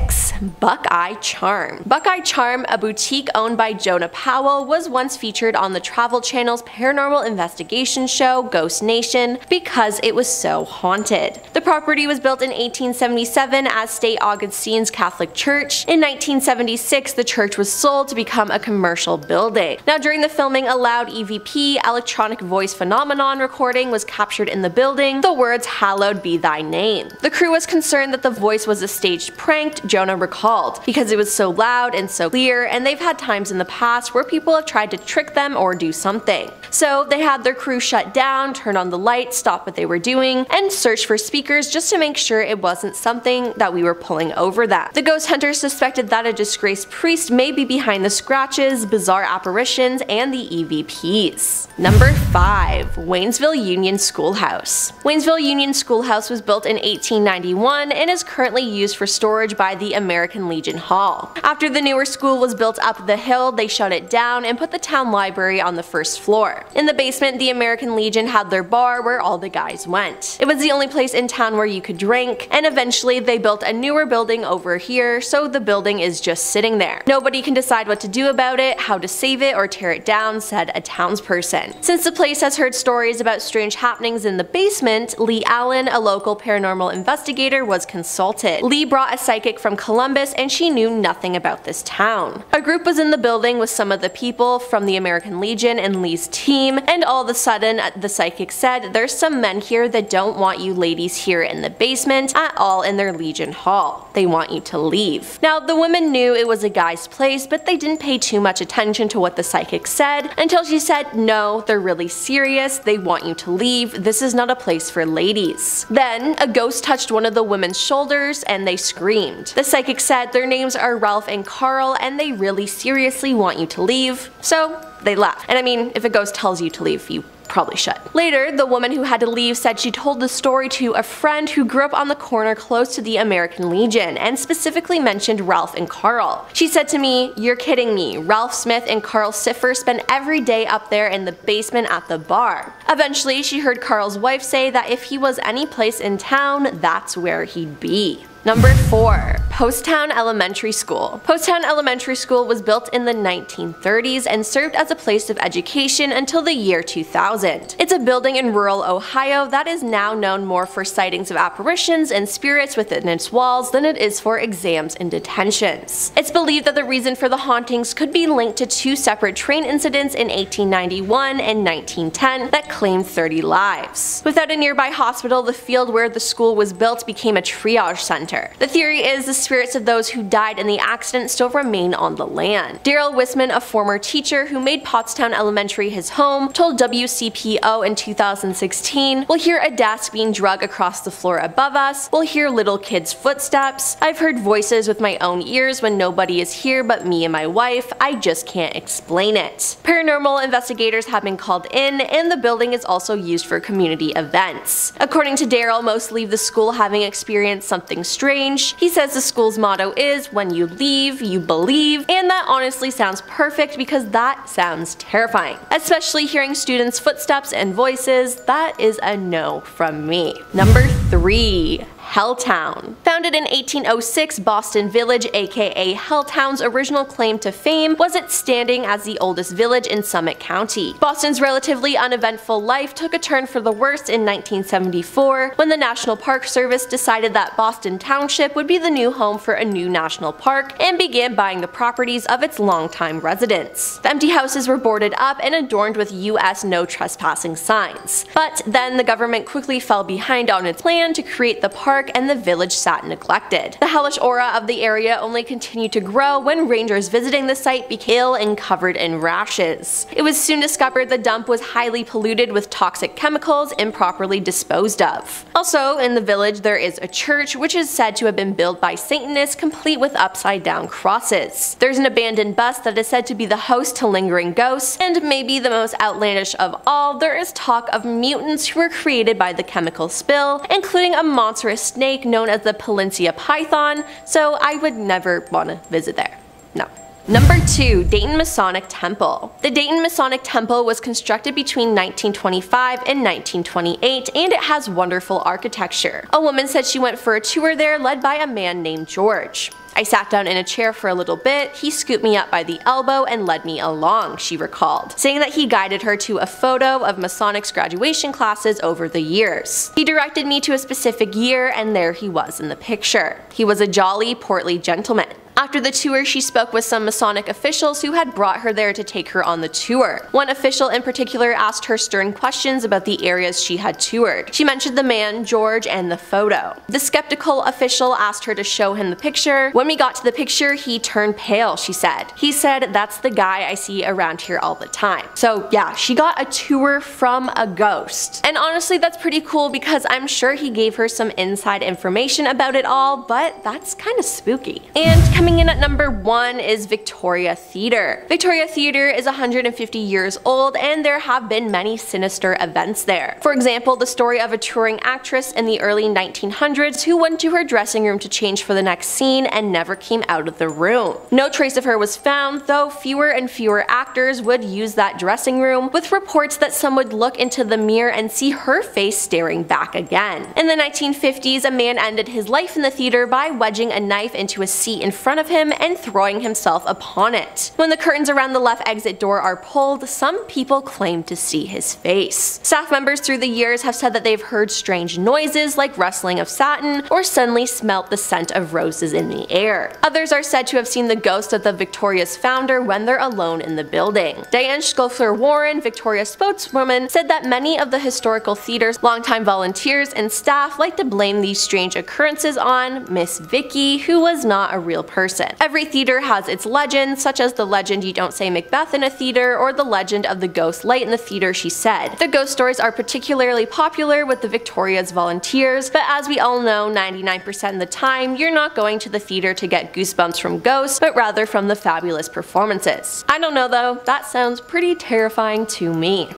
Buckeye Charm. Buckeye Charm, a boutique owned by Jonah Powell, was once featured on the Travel Channel's paranormal investigation show Ghost Nation because it was so haunted. The property was built in 1877 as St. Augustine's Catholic Church. In 1976, the church was sold to become a commercial building. Now, during the filming, a loud EVP, electronic voice phenomenon recording was captured in the building, the words "Hallowed be thy name." The crew was concerned that the voice was a staged prank, Jonah recalled, because it was so loud and so clear, and they've had times in the past where people have tried to trick them or do something. So they had their crew shut down, turn on the lights, stop what they were doing, and search for speakers just to make sure it wasn't something that we were pulling over them. The ghost hunters suspected that a disgraced priest may be behind the scratches, bizarre apparitions, and the EVPs. Number 5. Waynesville Union Schoolhouse. Waynesville Union Schoolhouse was built in 1891 and is currently used for storage by the American Legion Hall. After the newer school was built up the hill, they shut it down and put the town library on the first floor. In the basement, the American Legion had their bar where all the guys went. It was the only place in town where you could drink, and eventually they built a newer building over here, so the building is just sitting there. Nobody can decide what to do about it, how to save it or tear it down, said a townsperson. Since the place has heard stories about strange happenings in the basement, Lee Allen, a local paranormal investigator, was consulted. Lee brought a psychic from Columbus and she knew nothing about this town. A group was in the building with some of the people from the American Legion and Lee's team, and all of a sudden the psychic said, "There's some men here that don't want you ladies here in the basement at all in their Legion Hall. They want you to leave." Now, the women knew it was a guy's place, but they didn't pay too much attention to what the psychic said until she said, "No, they're really serious. They want you to leave. This is not a place for ladies." Then a ghost touched one of the women's shoulders and they screamed. The psychic said their names are Ralph and Carl and they really seriously want you to leave. So they left. And I mean, if a ghost tells you to leave, you probably should. Later, the woman who had to leave said she told the story to a friend who grew up on the corner close to the American Legion and specifically mentioned Ralph and Carl. She said to me, "You're kidding me. Ralph Smith and Carl Siffer spend every day up there in the basement at the bar." Eventually, she heard Carl's wife say that if he was any place in town, that's where he'd be. Number 4. Poasttown Elementary School. Poasttown Elementary School was built in the 1930s and served as a place of education until the year 2000. It's a building in rural Ohio that is now known more for sightings of apparitions and spirits within its walls than it is for exams and detentions. It's believed that the reason for the hauntings could be linked to 2 separate train incidents in 1891 and 1910 that claimed 30 lives. Without a nearby hospital, the field where the school was built became a triage center. The theory is the spirits of those who died in the accident still remain on the land. Daryl Wisman, a former teacher who made Pottstown Elementary his home, told WCPO in 2016, "We'll hear a desk being dragged across the floor above us. We'll hear little kids' footsteps. I've heard voices with my own ears when nobody is here but me and my wife. I just can't explain it." Paranormal investigators have been called in, and the building is also used for community events. According to Daryl, most leave the school having experienced something strange strange. He says the school's motto is, when you leave, you believe, and that honestly sounds perfect because that sounds terrifying. Especially hearing students' footsteps and voices, that is a no from me. Number 3. Helltown. Founded in 1806, Boston Village, aka Helltown's original claim to fame was its standing as the oldest village in Summit County. Boston's relatively uneventful life took a turn for the worst in 1974 when the National Park Service decided that Boston Township would be the new home for a new national park and began buying the properties of its longtime residents. The empty houses were boarded up and adorned with US no trespassing signs. But then the government quickly fell behind on its plan to create the park and the village sat neglected. The hellish aura of the area only continued to grow when rangers visiting the site became ill and covered in rashes. It was soon discovered the dump was highly polluted with toxic chemicals improperly disposed of. Also, in the village there is a church which is said to have been built by Satanists complete with upside down crosses. There's an abandoned bus that is said to be the host to lingering ghosts, and maybe the most outlandish of all, there is talk of mutants who were created by the chemical spill, including a monstrous snake known as the Palencia python, so I would never want to visit there. No. Number 2. Dayton Masonic Temple. The Dayton Masonic Temple was constructed between 1925 and 1928, and it has wonderful architecture. A woman said she went for a tour there led by a man named George. I sat down in a chair for a little bit, he scooped me up by the elbow and led me along, she recalled, saying that he guided her to a photo of Masonic's graduation classes over the years. He directed me to a specific year and there he was in the picture. He was a jolly, portly gentleman. After the tour, she spoke with some Masonic officials who had brought her there to take her on the tour. One official in particular asked her stern questions about the areas she had toured. She mentioned the man, George, and the photo. The skeptical official asked her to show him the picture. When we got to the picture, he turned pale, she said. He said, "That's the guy I see around here all the time." So yeah, she got a tour from a ghost. And honestly, that's pretty cool because I'm sure he gave her some inside information about it all, but that's kind of spooky. And coming in at number 1 is Victoria Theatre. Victoria Theatre is 150 years old and there have been many sinister events there. For example, the story of a touring actress in the early 1900s who went to her dressing room to change for the next scene and never came out of the room. No trace of her was found, though fewer and fewer actors would use that dressing room, with reports that some would look into the mirror and see her face staring back again. In the 1950s, a man ended his life in the theater by wedging a knife into a seat in front of him and throwing himself upon it. When the curtains around the left exit door are pulled, some people claim to see his face. Staff members through the years have said that they've heard strange noises like rustling of satin or suddenly smelt the scent of roses in the air. Others are said to have seen the ghost of the Victoria's founder when they're alone in the building. Diane Schofler-Warren, Victoria's spokeswoman, said that many of the historical theater's longtime volunteers and staff like to blame these strange occurrences on Miss Vicky, who was not a real person. Every theater has its legends, such as the legend you don't say Macbeth in a theater or the legend of the ghost light in the theater, she said. The ghost stories are particularly popular with the Victoria's volunteers, but as we all know, 99% of the time, you're not going to the theater to get goosebumps from ghosts, but rather from the fabulous performances. I don't know though, that sounds pretty terrifying to me.